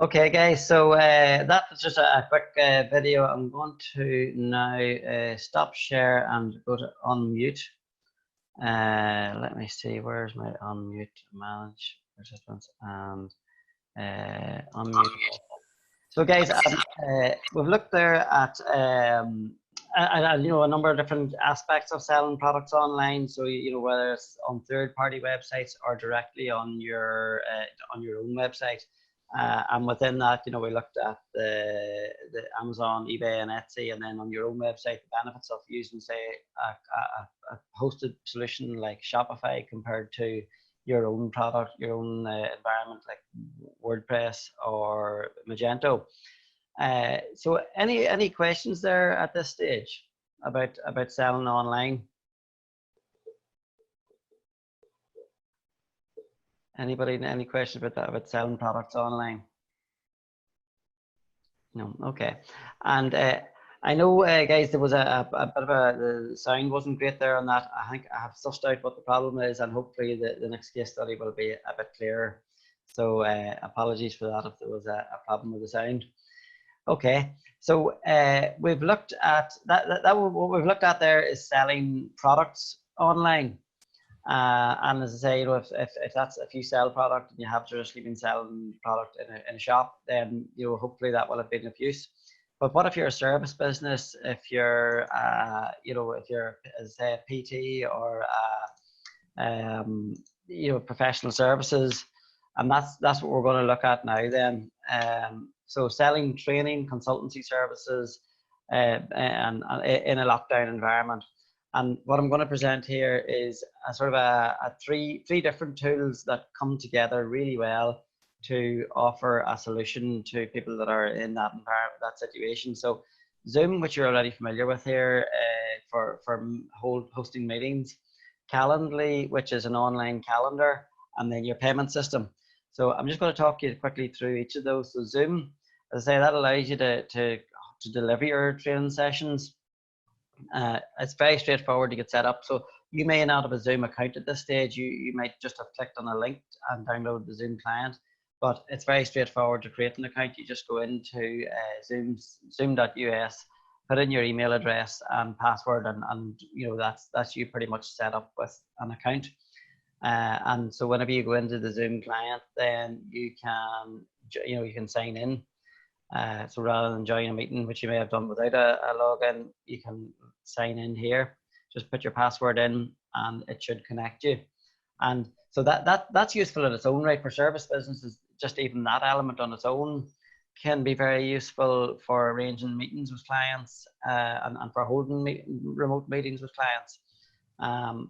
Okay, guys. So that was just a quick video. I'm going to now stop share and go to unmute. Let me see. Where's my unmute? Manage participants and unmute. So guys, we've looked there at you know, a number of different aspects of selling products online. So you know, whether it's on third-party websites or directly on your own website. And within that, you know, we looked at the Amazon, eBay, and Etsy, and then on your own website, the benefits of using, say, a hosted solution like Shopify compared to your own product, your own environment like WordPress or Magento. So any questions there at this stage about selling online? Anybody, any questions about that, about selling products online? No, okay. And I know, guys, there was a bit of the sound wasn't great there on that. I think I have sussed out what the problem is, and hopefully the next case study will be a bit clearer. So apologies for that if there was a problem with the sound. Okay, so we've looked at what we've looked at there is selling products online. And as I say, you know, if you sell product and you have traditionally been selling product in a shop, then you know hopefully that will have been of use. But what if you're a service business? If you're, you know, if you're, as I say, a PT or, you know, professional services, and that's what we're going to look at now. Then, so selling training, consultancy services, and in a lockdown environment. And what I'm going to present here is a sort of a three different tools that come together really well to offer a solution to people that are in that environment, that situation. So Zoom, which you're already familiar with here, for hosting meetings, Calendly, which is an online calendar, and then your payment system. So I'm just going to talk you quickly through each of those. So Zoom, as I say, that allows you to deliver your training sessions. It's very straightforward to get set up. So you may not have a Zoom account at this stage. You might just have clicked on a link and download the Zoom client. But it's very straightforward to create an account. You just go into zoom.us, put in your email address and password, and you know that's you pretty much set up with an account. And so whenever you go into the Zoom client, then you can sign in. So rather than join a meeting, which you may have done without a login, you can sign in here. Just put your password in, and it should connect you. And so that's useful in its own right for service businesses. Just even that element on its own can be very useful for arranging meetings with clients and for holding remote meetings with clients.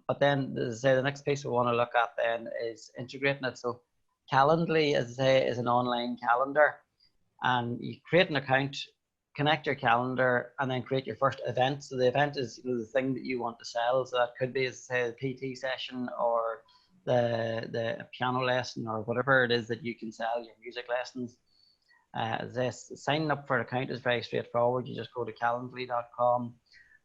But then, as I say, the next piece we want to look at then is integrating it. So Calendly, as I say, is an online calendar, and you create an account, connect your calendar, and then create your first event. So the event is the thing that you want to sell. So that could be, as I say, the PT session or the piano lesson or whatever it is that you can sell, your music lessons. Signing up for an account is very straightforward. You just go to calendly.com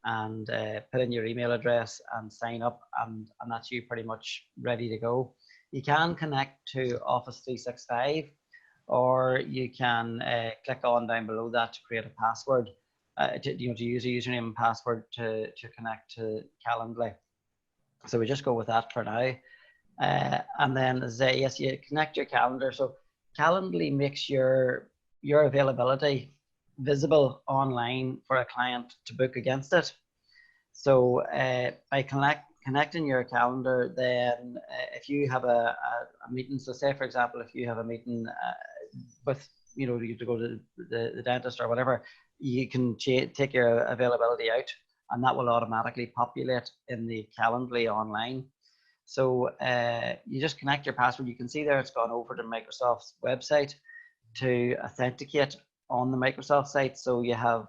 and put in your email address and sign up, and that's you pretty much ready to go. You can connect to Office 365, or you can click on down below that to create a password, to use a username and password to connect to Calendly. So we just go with that for now. And then, as I say, yes, you connect your calendar. So Calendly makes your availability visible online for a client to book against it. So by connecting your calendar, then if you have a meeting, so say for example, if you have a meeting with, you have to go to the dentist or whatever, you can take your availability out, and that will automatically populate in the Calendly online. So you just connect your password. You can see there it's gone over to Microsoft's website to authenticate on the Microsoft site. So you have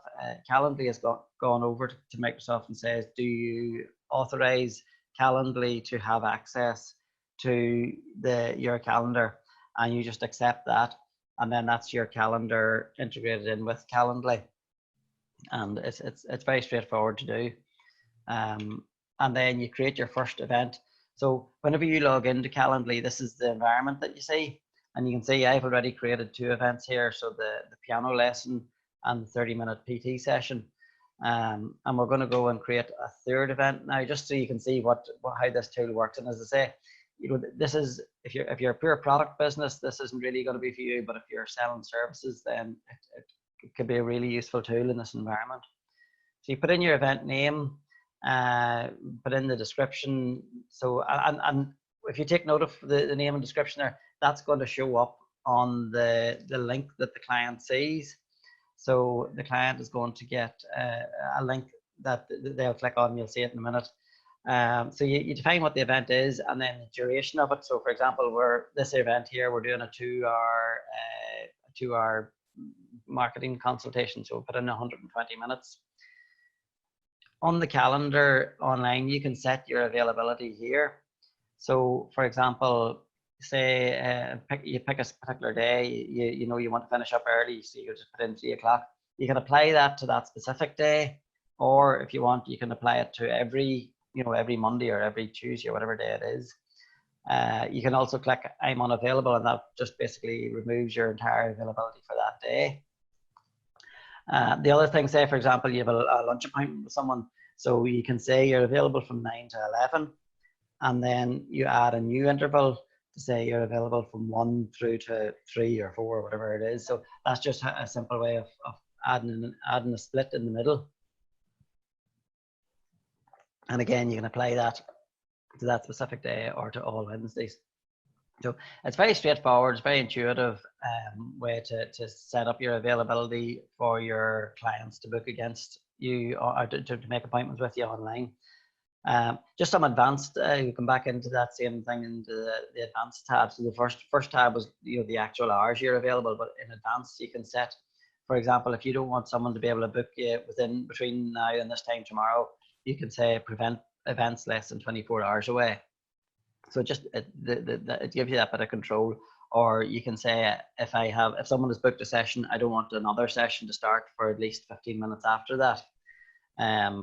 Calendly has gone over to Microsoft and says, do you authorize Calendly to have access to your calendar? And you just accept that, and then that's your calendar integrated in with Calendly, and it's very straightforward to do. And then you create your first event. So whenever you log into Calendly, this is the environment that you see. And you can see I've already created 2 events here. So the piano lesson and the 30-minute PT session. And we're going to go and create a 3rd event now, just so you can see how this tool works. And as I say, this is, if you're a pure product business, this isn't really going to be for you. But if you're selling services, then it could be a really useful tool in this environment. So you put in your event name, put in the description. So and if you take note of the name and description there, that's going to show up on the link that the client sees. So the client is going to get a link that they'll click on. You'll see it in a minute. So you define what the event is, and then the duration of it. So for example, this event here, we're doing a 2-hour marketing consultation. So we'll put in 120 minutes. On the calendar online, you can set your availability here. So for example, say you pick a particular day, you want to finish up early, so you just put in 3 o'clock. you can apply that to that specific day, or if you want, you can apply it to every Monday or every Tuesday or whatever day it is. You can also click I'm unavailable, and that just basically removes your entire availability for that day. The other thing, say for example, you have a lunch appointment with someone, so you can say you're available from 9 to 11, and then you add a new interval to say you're available from 1 through to 3 or 4, whatever it is. So that's just a simple way of adding a split in the middle. And again, you can apply that to that specific day or to all Wednesdays. So it's very straightforward, it's very intuitive way to set up your availability for your clients to book against you or to make appointments with you online. Just some advanced, you come back into that same thing into the advanced tab. So the first tab was the actual hours you're available, but in advance you can set, for example, if you don't want someone to be able to book you between now and this time tomorrow, you can say prevent events less than 24 hours away. So just it gives you that bit of control. Or you can say if someone has booked a session, I don't want another session to start for at least 15 minutes after that. And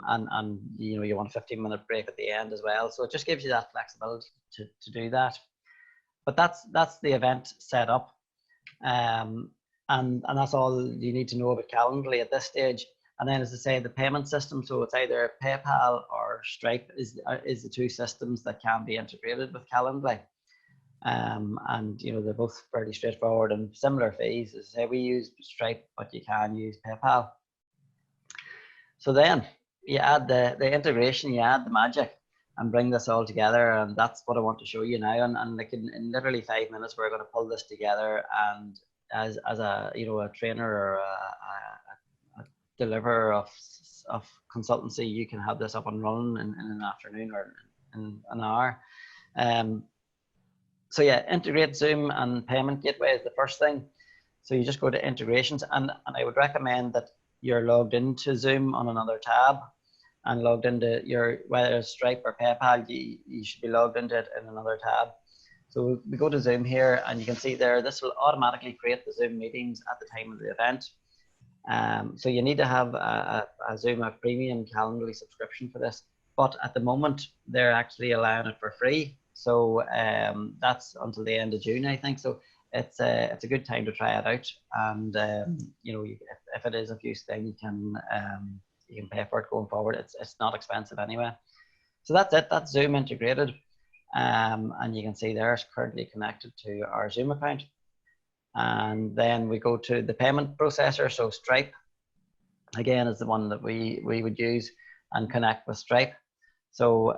you want a 15-minute break at the end as well. So it just gives you that flexibility to do that. But that's the event set up. And that's all you need to know about Calendly at this stage. And then, as I say, the payment system, so it's either PayPal or Stripe is the two systems that can be integrated with Calendly. And they're both fairly straightforward and similar fees. As I say, we use Stripe, but you can use PayPal. So then you add the integration, you add the magic, and bring this all together, and that's what I want to show you now. And like in literally 5 minutes, we're going to pull this together, and as a a trainer or a deliverer of consultancy, you can have this up and running in an afternoon or in an hour. So yeah, integrate Zoom and payment gateway is the first thing. So you just go to integrations, and I would recommend that you're logged into Zoom on another tab and logged into whether it's Stripe or PayPal, you should be logged into it in another tab. So we go to Zoom here, and you can see there, this will automatically create the Zoom meetings at the time of the event. So you need to have a Zoom, a premium Calendly subscription for this. But at the moment, they're actually allowing it for free. So that's until the end of June, I think. So it's a good time to try it out. And if it is of use, then you can pay for it going forward. It's not expensive anyway. So that's it. That's Zoom integrated. And you can see there it's currently connected to our Zoom account. And then we go to the payment processor. So Stripe, again, is the one that we would use and connect with Stripe. So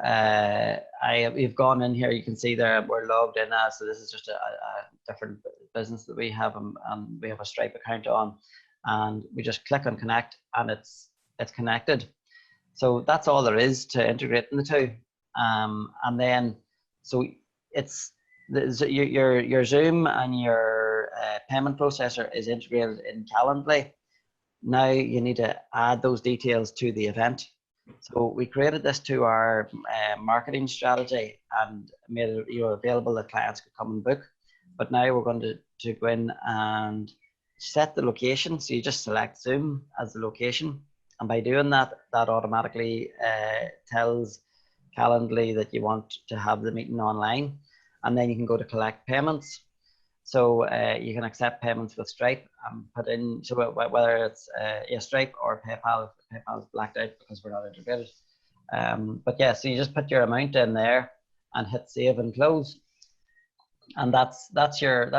we've gone in here, you can see there we're logged in as, so this is just a different business that we have, and we have a Stripe account on, and we just click on connect, and it's connected. So that's all there is to integrating the two. And then, so it's your Zoom and your payment processor is integrated in Calendly. Now you need to add those details to the event. So we created this to our marketing strategy and made it available that clients could come and book. But now we're going to go in and set the location. So you just select Zoom as the location. And by doing that, that automatically tells Calendly that you want to have the meeting online. And then you can go to collect payments. So you can accept payments with Stripe and put in, so whether it's Stripe or PayPal. PayPal is blacked out because we're not integrated. But yeah, so you just put your amount in there and hit save and close. And that's your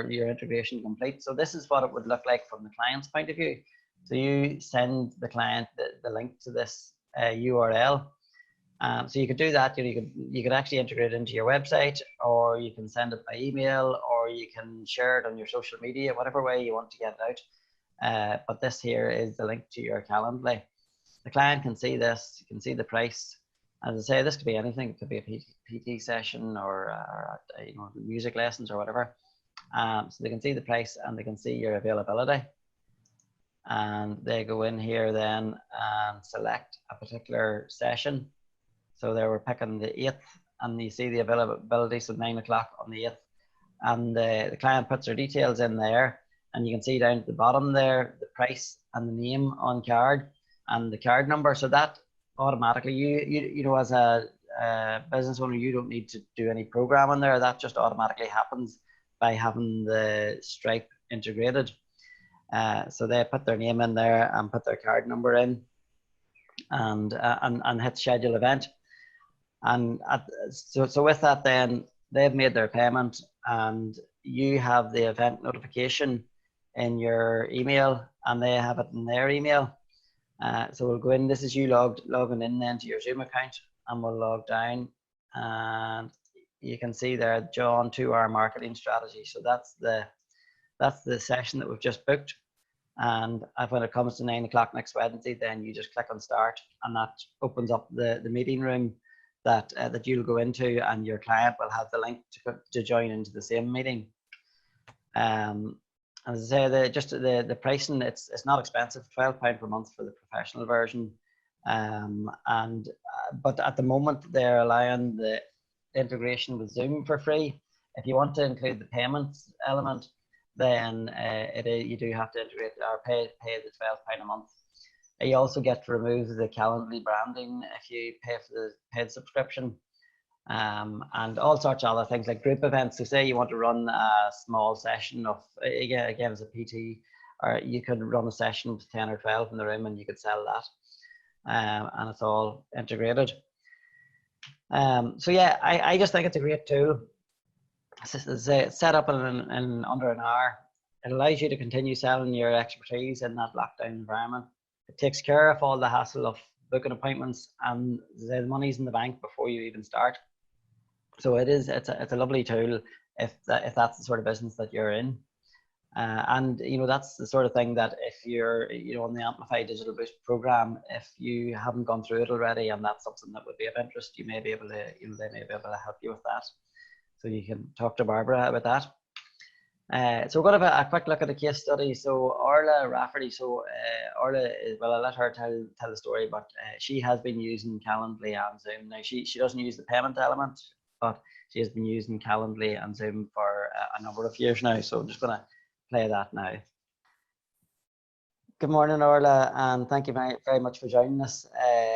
integration complete. So this is what it would look like from the client's point of view. So you send the client the link to this URL. So you could do that. You could actually integrate it into your website, or you can send it by email, or you can share it on your social media, whatever way you want to get it out. But this here is the link to your Calendly. The client can see this. You can see the price. As I say, this could be anything. It could be a PT session or music lessons or whatever. So they can see the price and they can see your availability. And they go in here then and select a particular session. So there we're picking the 8th, and you see the availability, so 9 o'clock on the 8th. And the client puts their details in there, and you can see down at the bottom there the price and the name on card and the card number. So that automatically, you know, as a business owner, you don't need to do any programming there. That just automatically happens by having the Stripe integrated. So they put their name in there and put their card number in, and hit schedule event. And so with that, then they've made their payment, and you have the event notification in your email, and they have it in their email. So we'll go in. This is you logging in then to your Zoom account, and we'll log down, and you can see there, John, 2-hour marketing strategy. So that's the session that we've just booked. And when it comes to 9 o'clock next Wednesday, then you just click on start, and that opens up the meeting room that you'll go into, and your client will have the link to join into the same meeting. As I say, the pricing, it's not expensive, £12 per month for the professional version, but at the moment they're allowing the integration with Zoom for free. If you want to include the payments element, then you do have to integrate or pay the £12 a month. You also get to remove the Calendly branding if you pay for the paid subscription, and all sorts of other things like group events. So say you want to run a small session of, again as a PT, or you could run a session with 10 or 12 in the room, and you could sell that, and it's all integrated. So yeah, I just think it's a great tool. It's set up in under an hour. It allows you to continue selling your expertise in that lockdown environment. It takes care of all the hassle of booking appointments, and the money's in the bank before you even start. So it's a lovely tool if that's the sort of business that you're in. And you know, that's the sort of thing that if you're on the Amplify Digital Boost program, if you haven't gone through it already and that's something that would be of interest, you may be able to, they may be able to help you with that. So you can talk to Barbara about that. So we're going to have a quick look at the case study. So Orla Rafferty, Orla, well, I'll let her tell the story, but she has been using Calendly and Zoom. Now she doesn't use the payment element, but she has been using Calendly and Zoom for a number of years now. So I'm just going to play that now. Good morning, Orla, and thank you very much for joining us.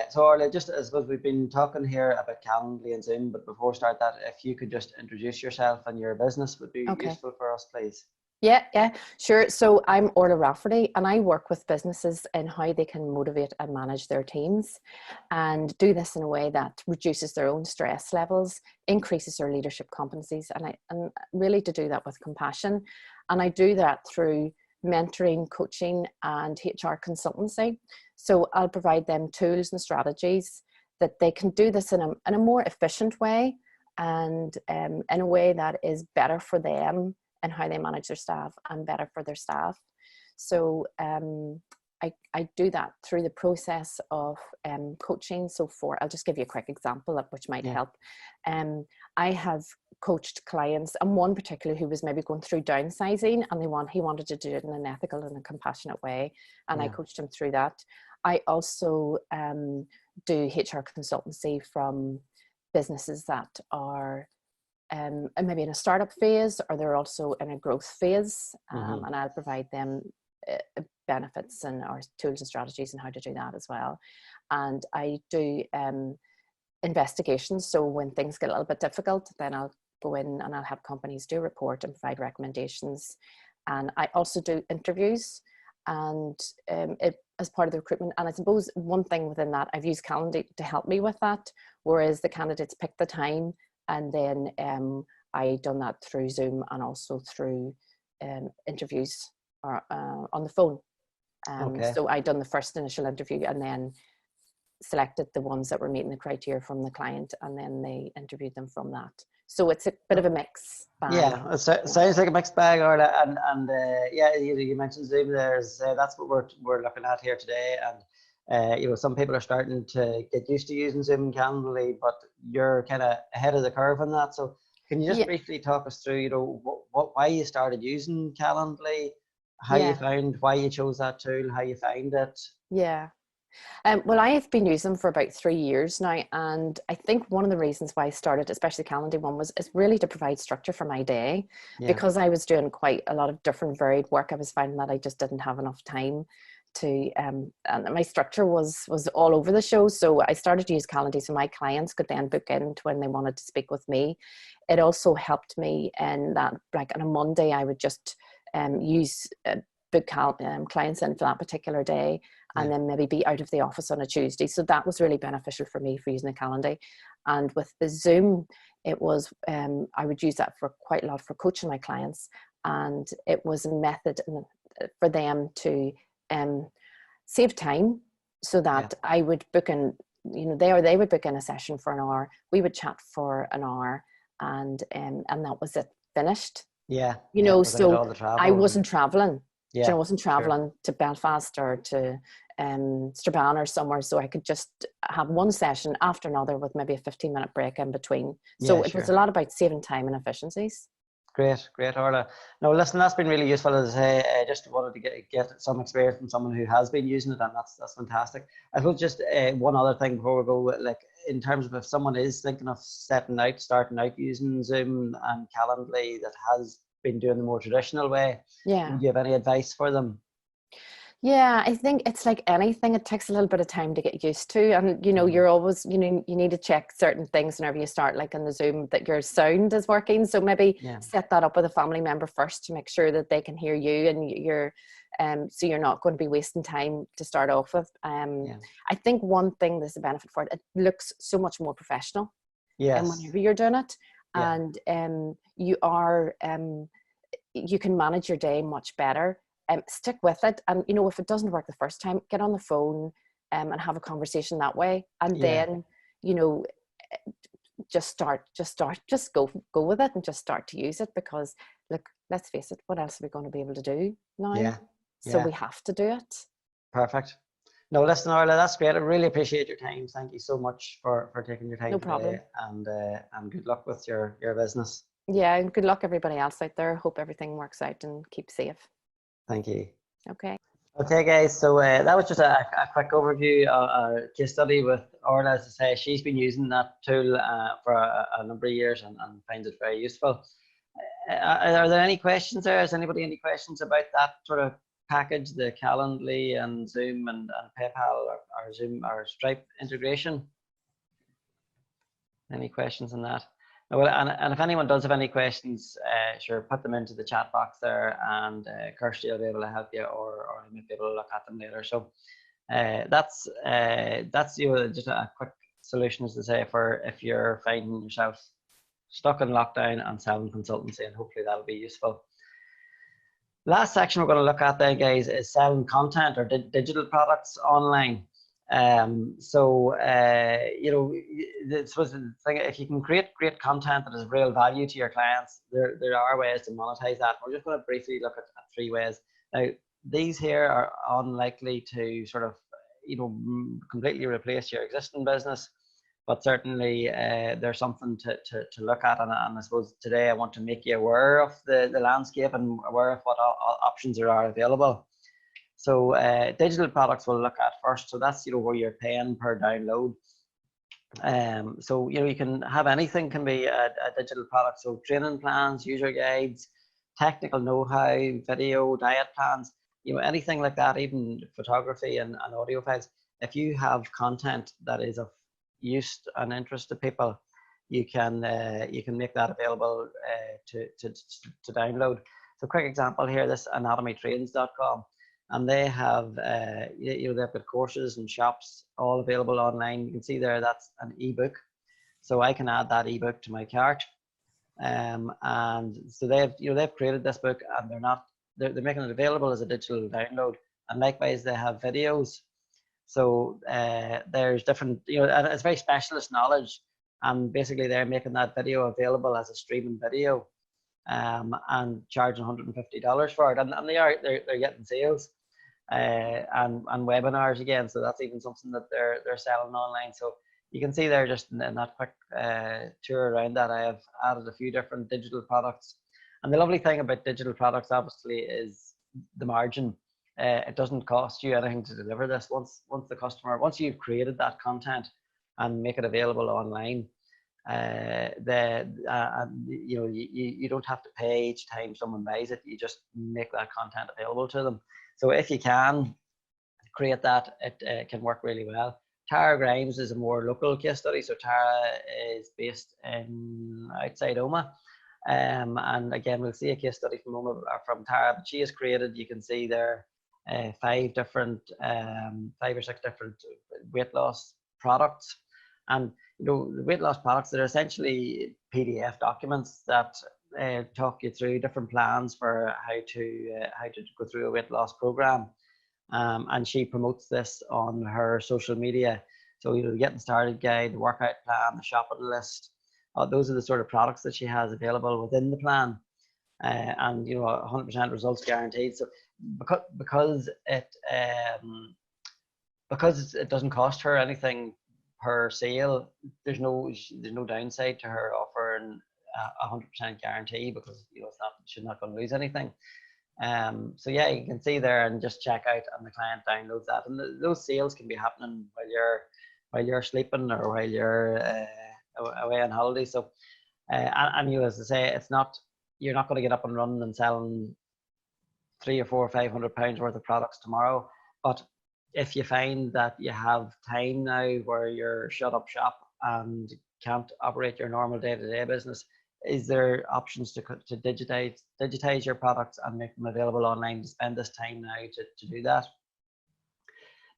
So Orla, just as well, we've been talking here about Calendly and Zoom, but before we start that, if you could just introduce yourself and your business would be useful for us, please. Yeah, sure. So I'm Orla Rafferty, and I work with businesses in how they can motivate and manage their teams, and do this in a way that reduces their own stress levels, increases their leadership competencies, and really to do that with compassion. And I do that through mentoring, coaching, and HR consultancy. So I'll provide them tools and strategies that they can do this in a more efficient way, and in a way that is better for them and how they manage their staff, and better for their staff. So I do that through the process of coaching. So I'll just give you a quick example of which might help. I have coached clients, and one particular who was maybe going through downsizing, and he wanted to do it in an ethical and a compassionate way, and I coached him through that. I also do HR consultancy from businesses that are maybe in a startup phase, or they're also in a growth phase, and I'll provide them benefits and our tools and strategies and how to do that as well. And I do investigations. So when things get a little bit difficult, then I'll go in and I'll have companies do a report and provide recommendations. And I also do interviews, and as part of the recruitment. And I suppose one thing within that, I've used Calendly to help me with that, whereas the candidates pick the time, and then I done that through Zoom and also through interviews or on the phone. So I done the first initial interview, and then selected the ones that were meeting the criteria from the client, and then they interviewed them from that. So it's a bit of a mix bag. Yeah, it sounds like a mixed bag, Orla, and yeah, you mentioned Zoom. That's what we're looking at here today, and some people are starting to get used to using Zoom and Calendly, but you're kind of ahead of the curve on that. So can you just briefly talk us through, why you started using Calendly, how you found, why you chose that tool, how you find it? Yeah. Well, I have been using them for about 3 years now, and I think one of the reasons why I started, especially the Calendly one, is really to provide structure for my day. Yeah. Because I was doing quite a lot of different varied work. I was finding that I just didn't have enough time to, and my structure was all over the show. So I started to use Calendly so my clients could then book in to when they wanted to speak with me. It also helped me in that, like on a Monday, I would just use book clients in for that particular day, and then maybe be out of the office on a Tuesday. So that was really beneficial for me for using the Calendly. And with the Zoom, it was, I would use that for quite a lot for coaching my clients. And it was a method for them to save time, so that I would book in, you know, they would book in a session for an hour. We would chat for an hour, and that was it, finished. Yeah. You know, without so all the travel I wasn't traveling. Yeah. I wasn't traveling to Belfast or to Strabane or somewhere, so I could just have one session after another with maybe a 15-minute break in between. So it was a lot about saving time and efficiencies. Great, Orla. No, listen, that's been really useful. As I say, I just wanted to get some experience from someone who has been using it, and that's fantastic. I suppose just one other thing before we go, like in terms of if someone is thinking of starting out using Zoom and Calendly that has been doing the more traditional way, would you have any advice for them? Yeah, I think it's like anything, it takes a little bit of time to get used to. And, you know, you're always, you know, you need to check certain things whenever you start, like in the Zoom, that your sound is working. So maybe set that up with a family member first to make sure that they can hear you, and you're, so you're not going to be wasting time to start off with. I think one thing that's a benefit for it, it looks so much more professional. And whenever you're doing it, and you are, you can manage your day much better. Stick with it, and you know, if it doesn't work the first time, get on the phone and have a conversation that way, and then, you know, just go with it and just start to use it, because look, let's face it, what else are we going to be able to do now? So we have to do it. Perfect. No, listen, Orla, that's great. I really appreciate your time. Thank you so much for taking your time No today. problem. And good luck with your business. Yeah, and good luck everybody else out there. Hope everything works out and keep safe. Thank you. Okay. Okay, guys. So that was just a quick overview, a case study with Orla. As I say, she's been using that tool for a number of years and finds it very useful. Are there any questions there? Has anybody any questions about that sort of package, the Calendly and Zoom and PayPal or Zoom or Stripe integration? Any questions on that? Well, and if anyone does have any questions, sure, put them into the chat box there, and Kirsty will be able to help you, or I might be able to look at them later. So that's you know, just a quick solution, as to say, for if you're finding yourself stuck in lockdown and selling consultancy, and hopefully that'll be useful. Last section we're going to look at then, guys, is selling content or digital products online. So you know, this was the thing. If you can create great content that has real value to your clients, there are ways to monetize that. We're just going to briefly look at 3 ways. Now, these here are unlikely to sort of, you know, completely replace your existing business, but certainly there's something to look at. And I suppose today I want to make you aware of the landscape and aware of what options there are available. So digital products we'll look at first. So that's, you know, where you're paying per download. So, you know, you can have anything can be a digital product. So training plans, user guides, technical know-how, video, diet plans, you know, anything like that, even photography and audio files. If you have content that is of use and interest to people, you can make that available to download. So quick example here, this anatomytrains.com. And they have, you know, they've got courses and shops all available online. You can see there that's an ebook, so I can add that ebook to my cart. And so they've created this book, and they're making it available as a digital download. And likewise, they have videos. So there's different, you know, and it's very specialist knowledge. And basically, they're making that video available as a streaming video. And charging $150 for it, and they're getting sales and webinars again. So that's even something that they're selling online. So you can see there, just in that quick tour around that, I have added a few different digital products. And the lovely thing about digital products, obviously, is the margin. it doesn't cost you anything to deliver this. Once you've created that content and make it available online, you don't have to pay each time someone buys it. You just make that content available to them. So if you can create that, it can work really well. Tara Grimes is a more local case study. So Tara is based in outside Oma. And again, we'll see a case study from Oma, from Tara, but she has created, you can see there, 5 or 6 different weight loss products. And the weight loss products that are essentially PDF documents that talk you through different plans for how to go through a weight loss program. And she promotes this on her social media. So the getting started guide, the workout plan, the shopping list. Those are the sort of products that she has available within the plan, and 100% results guaranteed. So because it doesn't cost her anything per sale, there's no downside to her offering 100% guarantee, because she's not going to lose anything. So yeah, you can see there and just check out, and the client downloads that, and those sales can be happening while you're sleeping or while you're away on holiday. So and as I say, you're not going to get up and running and selling 300 or 400 or 500 pounds worth of products tomorrow. But if you find that you have time now where you're shut up shop and can't operate your normal day-to-day business, is there options to digitize your products and make them available online, to spend this time now to do that?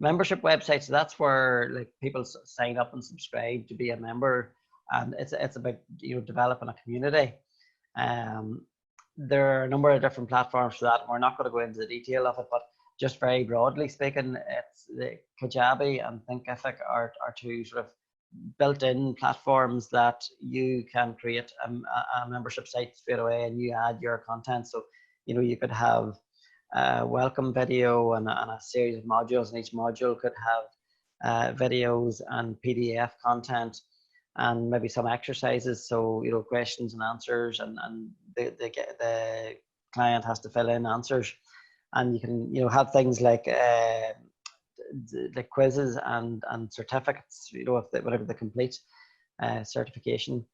Membership websites, so that's where people sign up and subscribe to be a member, and it's about developing a community. There are a number of different platforms for that, and we're not going to go into the detail of it, but just very broadly speaking, it's the Kajabi and Thinkific are 2 sort of built-in platforms that you can create a membership site straight away, and you add your content. So you could have a welcome video and a series of modules, and each module could have videos and PDF content and maybe some exercises. So questions and answers, and the client has to fill in answers, and you can have things like quizzes and certificates, whatever the complete certification,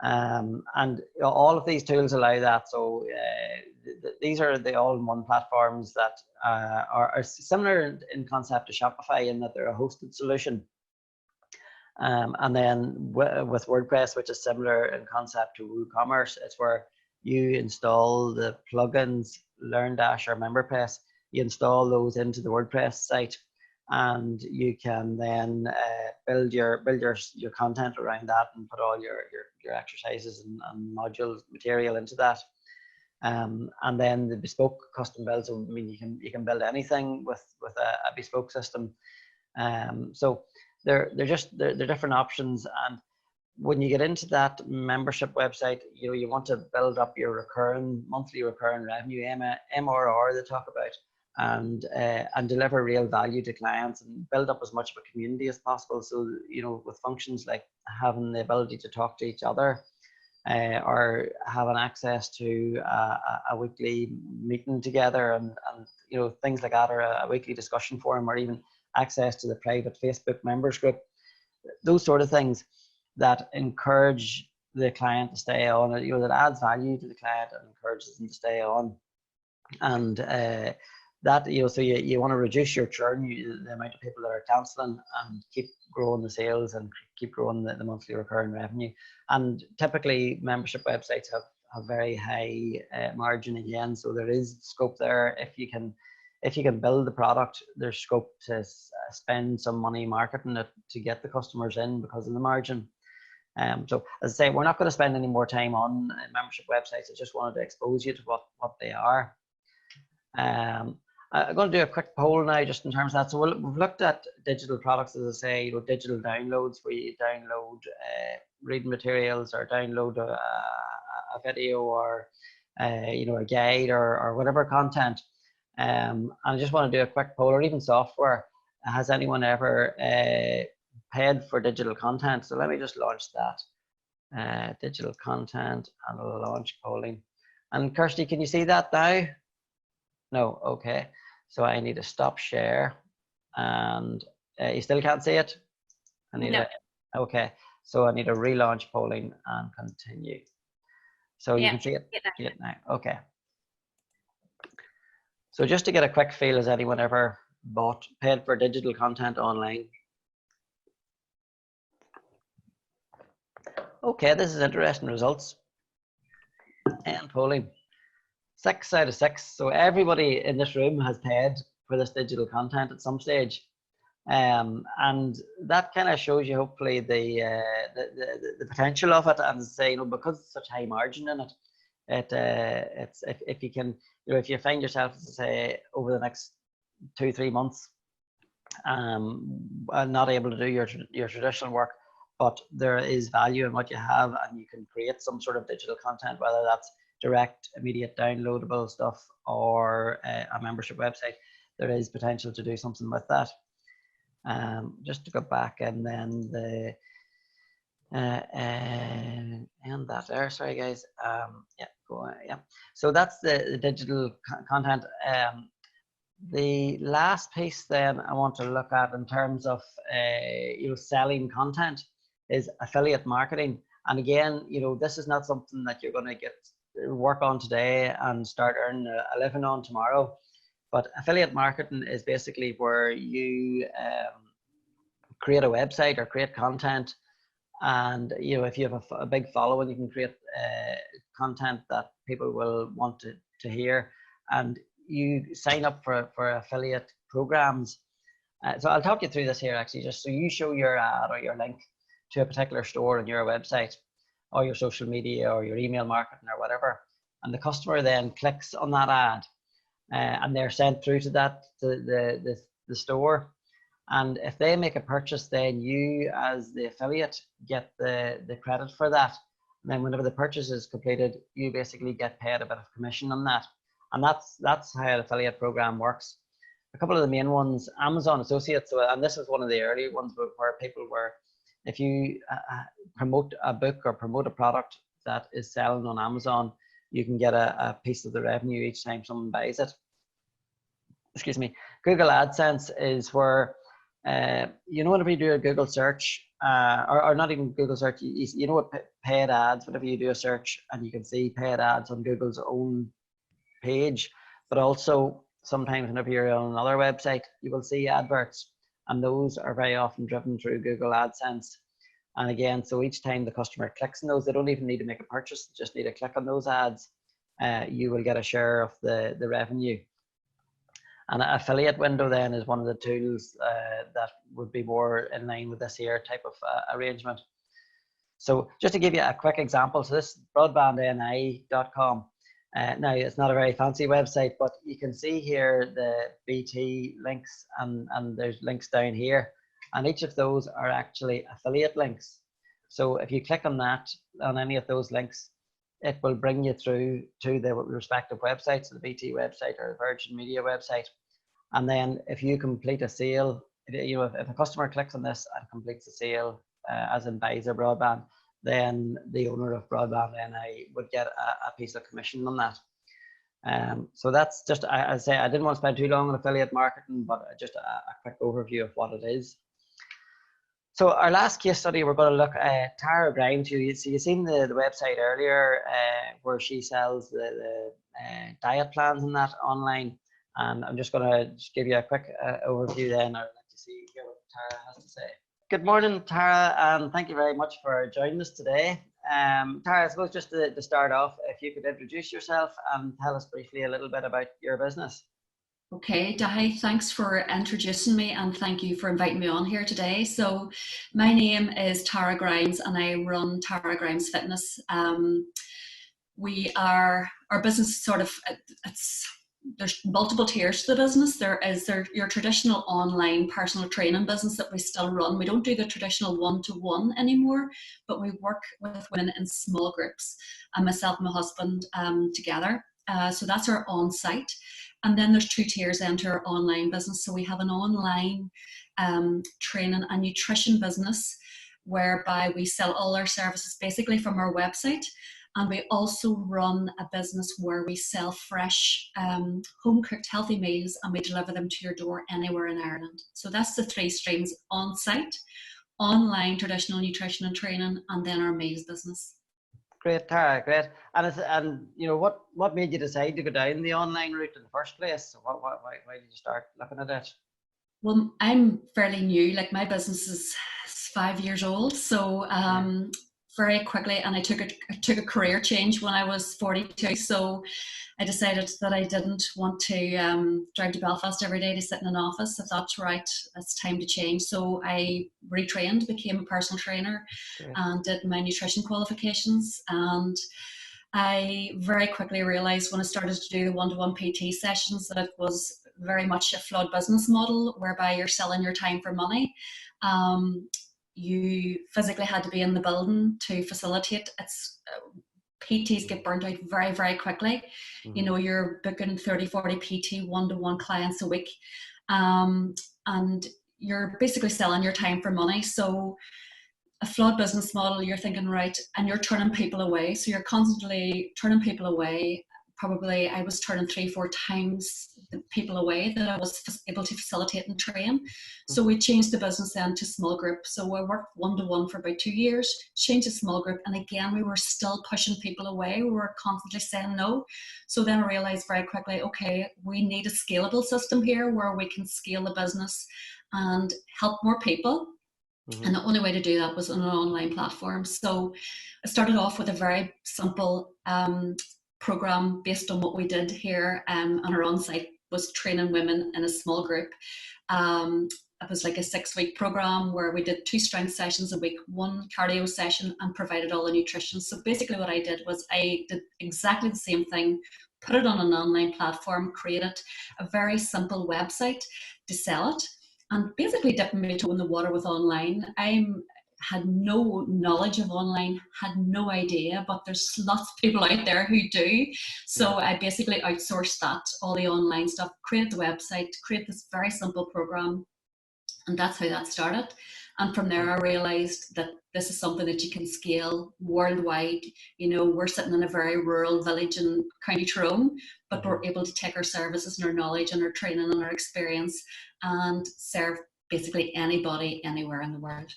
and all of these tools allow that. So these are the all-in-one platforms that are similar in concept to Shopify, in that they're a hosted solution. And then with WordPress, which is similar in concept to WooCommerce, it's where you install the plugins, LearnDash or MemberPress. You install those into the WordPress site, and you can then build your content around that, and put all your exercises and module material into that. And then the bespoke custom builds, I mean, you can build anything with a bespoke system. So they're different options. And when you get into that membership website, you want to build up your monthly recurring revenue, MRR they talk about, and deliver real value to clients, and build up as much of a community as possible. So with functions like having the ability to talk to each other, or having access to a weekly meeting together, and things like that, or a weekly discussion forum, or even access to the private Facebook members group, those sort of things that encourage the client to stay on, that adds value to the client and encourages them to stay on. And that so you want to reduce your churn, the amount of people that are cancelling, and keep growing the sales and keep growing the monthly recurring revenue. And typically membership websites have very high margin again, so there is scope there. If you can build the product, there's scope to spend some money marketing it to get the customers in because of the margin. So as I say, we're not going to spend any more time on membership websites. I just wanted to expose you to what they are. I'm going to do a quick poll now just in terms of that. So we've looked at digital products, as I say, digital downloads, where you download reading materials, or download a video, or a guide, or whatever content. And I just want to do a quick poll, or even software. Has anyone ever paid for digital content? So let me just launch that. Digital content, and I'll launch polling. And Kirsty, can you see that now? No, okay. So I need to stop share, and you still can't see it? I need No. okay, so I need to relaunch polling and continue. So you Yeah, can see it, get that. see it now. Okay. So just to get a quick feel, has anyone ever paid for digital content online? Okay, this is interesting results. And polling. 6 out of 6. So everybody in this room has paid for this digital content at some stage. And that kind of shows you hopefully the potential of it, and say, you know, because it's such high margin in it, it's if you can, you know, if you find yourself, say, over the next 2-3 months not able to do your traditional work, but there is value in what you have, and you can create some sort of digital content, whether that's direct, immediate downloadable stuff or a membership website, there is potential to do something with that. Just to go back, and then the and that there, sorry guys. Yeah, go on, yeah. So that's the digital content. The last piece then I want to look at in terms of you know, selling content is affiliate marketing. And again, you know, this is not something that you're going to work on today and start earning a living on tomorrow. But affiliate marketing is basically where you create a website or create content, and you know, if you have a big following, you can create content that people will want to hear, and you sign up for affiliate programs. So I'll talk you through this here actually, just so you show your ad or your link to a particular store on your website or your social media or your email marketing or whatever, and the customer then clicks on that ad, and they're sent through to the store. And if they make a purchase, then you as the affiliate get the credit for that. And then whenever the purchase is completed, you basically get paid a bit of commission on that. And that's how an affiliate program works. A couple of the main ones, Amazon Associates, and this is one of the early ones where people were, if you promote a book or promote a product that is selling on Amazon, you can get a piece of the revenue each time someone buys it. Excuse me. Google AdSense is where, you know, whenever you do a Google search, or not even Google search, you know what, paid ads, whenever you do a search and you can see paid ads on Google's own page, but also sometimes whenever you're on another website, you will see adverts, and those are very often driven through Google AdSense. And again, so each time the customer clicks on those, they don't even need to make a purchase, they just need to click on those ads. You will get a share of the revenue. And an affiliate window then is one of the tools that would be more in line with this here type of arrangement. So just to give you a quick example, so this is broadbandni.com. Now, it's not a very fancy website, but you can see here the BT links, and there's links down here. And each of those are actually affiliate links. So if you click on that, on any of those links, it will bring you through to the respective websites, the BT website or Virgin Media website. And then if you complete a sale, you know, if a customer clicks on this and completes a sale, as in buys their broadband, then the owner of Broadband NI would get a piece of commission on that. So that's just, I say, I didn't want to spend too long on affiliate marketing, but just a quick overview of what it is. So our last case study, we're going to look at Tara Grimes. So you've seen the website earlier where she sells the diet plans and that online. And I'm just going to give you a quick overview then. I'd like to see hear what Tara has to say. Good morning, Tara, and thank you very much for joining us today. Tara, I suppose just to start off, if you could introduce yourself and tell us briefly a little bit about your business. Okay, Dahi, thanks for introducing me, and thank you for inviting me on here today. So my name is Tara Grimes and I run Tara Grimes Fitness. Our business sort of, there's multiple tiers to the business. There is your traditional online personal training business that we still run. We don't do the traditional one-to-one anymore, but we work with women in small groups, and myself and my husband together. So that's our on-site. And then there's 2 tiers into our online business. So we have an online training and nutrition business whereby we sell all our services basically from our website. And we also run a business where we sell fresh, home-cooked healthy meals, and we deliver them to your door anywhere in Ireland. So that's the 3 streams: on-site, online traditional nutrition and training, and then our meals business. Great, Tara, great. And you know, what made you decide to go down the online route in the first place? So why did you start looking at it? Well, I'm fairly new. Like, my business is 5 years old, so very quickly, and I took a career change when I was 42. So I decided that I didn't want to drive to Belfast every day to sit in an office. I thought, right, it's time to change. So I retrained, became a personal trainer, and did my nutrition qualifications. And I very quickly realized when I started to do the one-to-one PT sessions that it was very much a flawed business model, whereby you're selling your time for money. You physically had to be in the building to facilitate. PTs get burnt out very, very quickly. You know, you're booking 30, 40 PT one-to-one clients a week, and you're basically selling your time for money. So a flawed business model, you're thinking, right, and you're turning people away. So you're constantly turning people away. Probably I was turning 3-4 times the people away that I was able to facilitate and train. So we changed the business then to small group. So I worked one-to-one for about 2 years, changed to small group, and again we were still pushing people away. We were constantly saying no. So then I realized very quickly, okay, we need a scalable system here where we can scale the business and help more people. And the only way to do that was on an online platform. So I started off with a very simple program based on what we did here on our on-site, was training women in a small group. It was like a 6-week program where we did 2 strength sessions a week, 1 cardio session, and provided all the nutrition. So basically what I did was I did exactly the same thing, put it on an online platform, created a very simple website to sell it, and basically dipping my toe in the water with online. I had no knowledge of online, had no idea, but there's lots of people out there who do. So I basically outsourced that, all the online stuff, created the website, created this very simple program, and that's how that started. And from there I realized that this is something that you can scale worldwide. You know, we're sitting in a very rural village in County Tyrone, but we're able to take our services and our knowledge and our training and our experience and serve basically anybody anywhere in the world.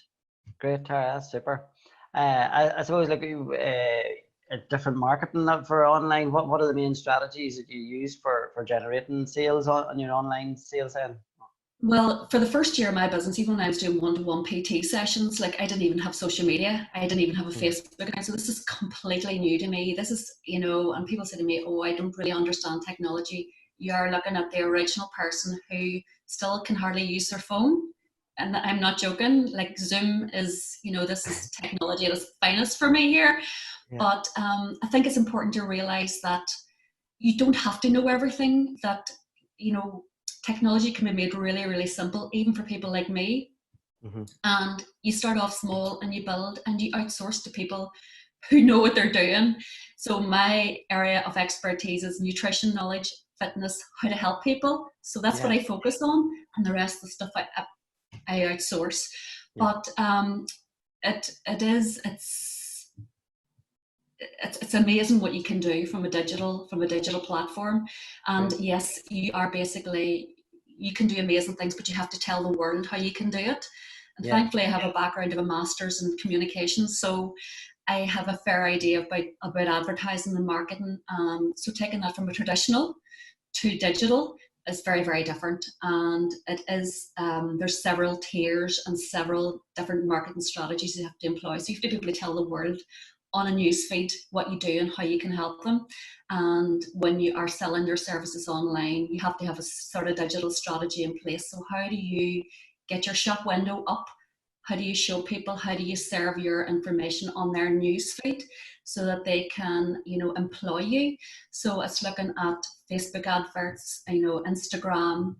Great, Tara, that's super. I suppose, like, a different marketing for online. What are the main strategies that you use for generating sales on your online sales end? Well, for the first year of my business, even when I was doing one-to-one PT sessions, like, I didn't even have social media. I didn't even have a Facebook account. So this is completely new to me. This is, you know, and people say to me, oh, I don't really understand technology. You're looking at the original person who still can hardly use their phone. And I'm not joking. Like, Zoom is, you know, this is technology at its finest for me here. Yeah. But I think it's important to realize that you don't have to know everything, that, you know, technology can be made really, really simple, even for people like me. And you start off small and you build and you outsource to people who know what they're doing. So my area of expertise is nutrition knowledge, fitness, how to help people. So that's what I focus on, and the rest of the stuff I outsource. But it's amazing what you can do from a digital platform. And yes, you can do amazing things, but you have to tell the world how you can do it. And thankfully I have a background of a master's in communications, so I have a fair idea about advertising and marketing. So taking that from a traditional to digital is very, very different. And it is, there's several tiers and several different marketing strategies you have to employ. So you have to be able to tell the world on a newsfeed what you do and how you can help them. And when you are selling your services online, you have to have a sort of digital strategy in place. So how do you get your shop window up? How do you show people? How do you serve your information on their newsfeed so that they can, you know, employ you? So it's looking at Facebook adverts, you know, Instagram,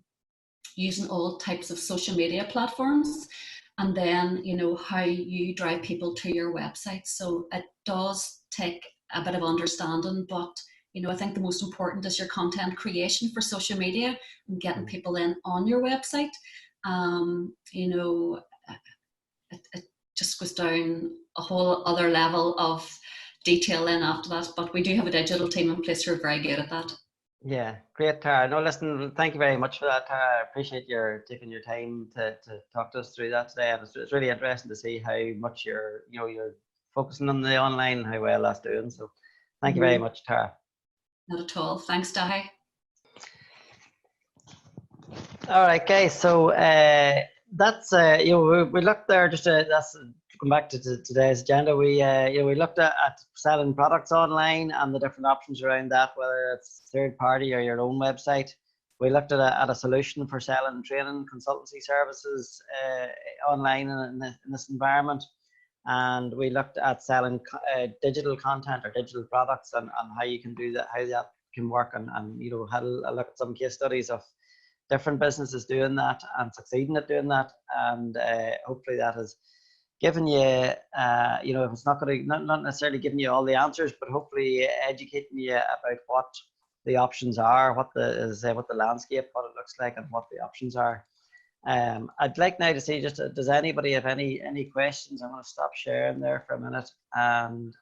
using all types of social media platforms, and then, you know, how you drive people to your website. So it does take a bit of understanding, but, you know, I think the most important is your content creation for social media and getting people in on your website. You know, it just goes down a whole other level of detail in after that. But we do have a digital team in place who are very good at that. Yeah, great, Tara. No, listen, thank you very much for that, Tara. I appreciate your taking your time to talk to us through that today. And it's really interesting to see how much you're focusing on the online and how well that's doing. So thank you very much, Tara. Not at all. Thanks, Dahi. All right, guys. So that's we looked there just that's come back to today's agenda. We we looked at selling products online and the different options around that, whether it's third party or your own website. We looked at a solution for selling and training consultancy services online in this environment, and we looked at selling digital content or digital products and how you can do that, how that can work, and had a look at some case studies of different businesses doing that and succeeding at doing that, and hopefully that has given you, if it's not necessarily giving you all the answers, but hopefully educating you about what the options are, what the landscape, what it looks like, and what the options are. I'd like now to see, just does anybody have any questions? I'm going to stop sharing there for a minute and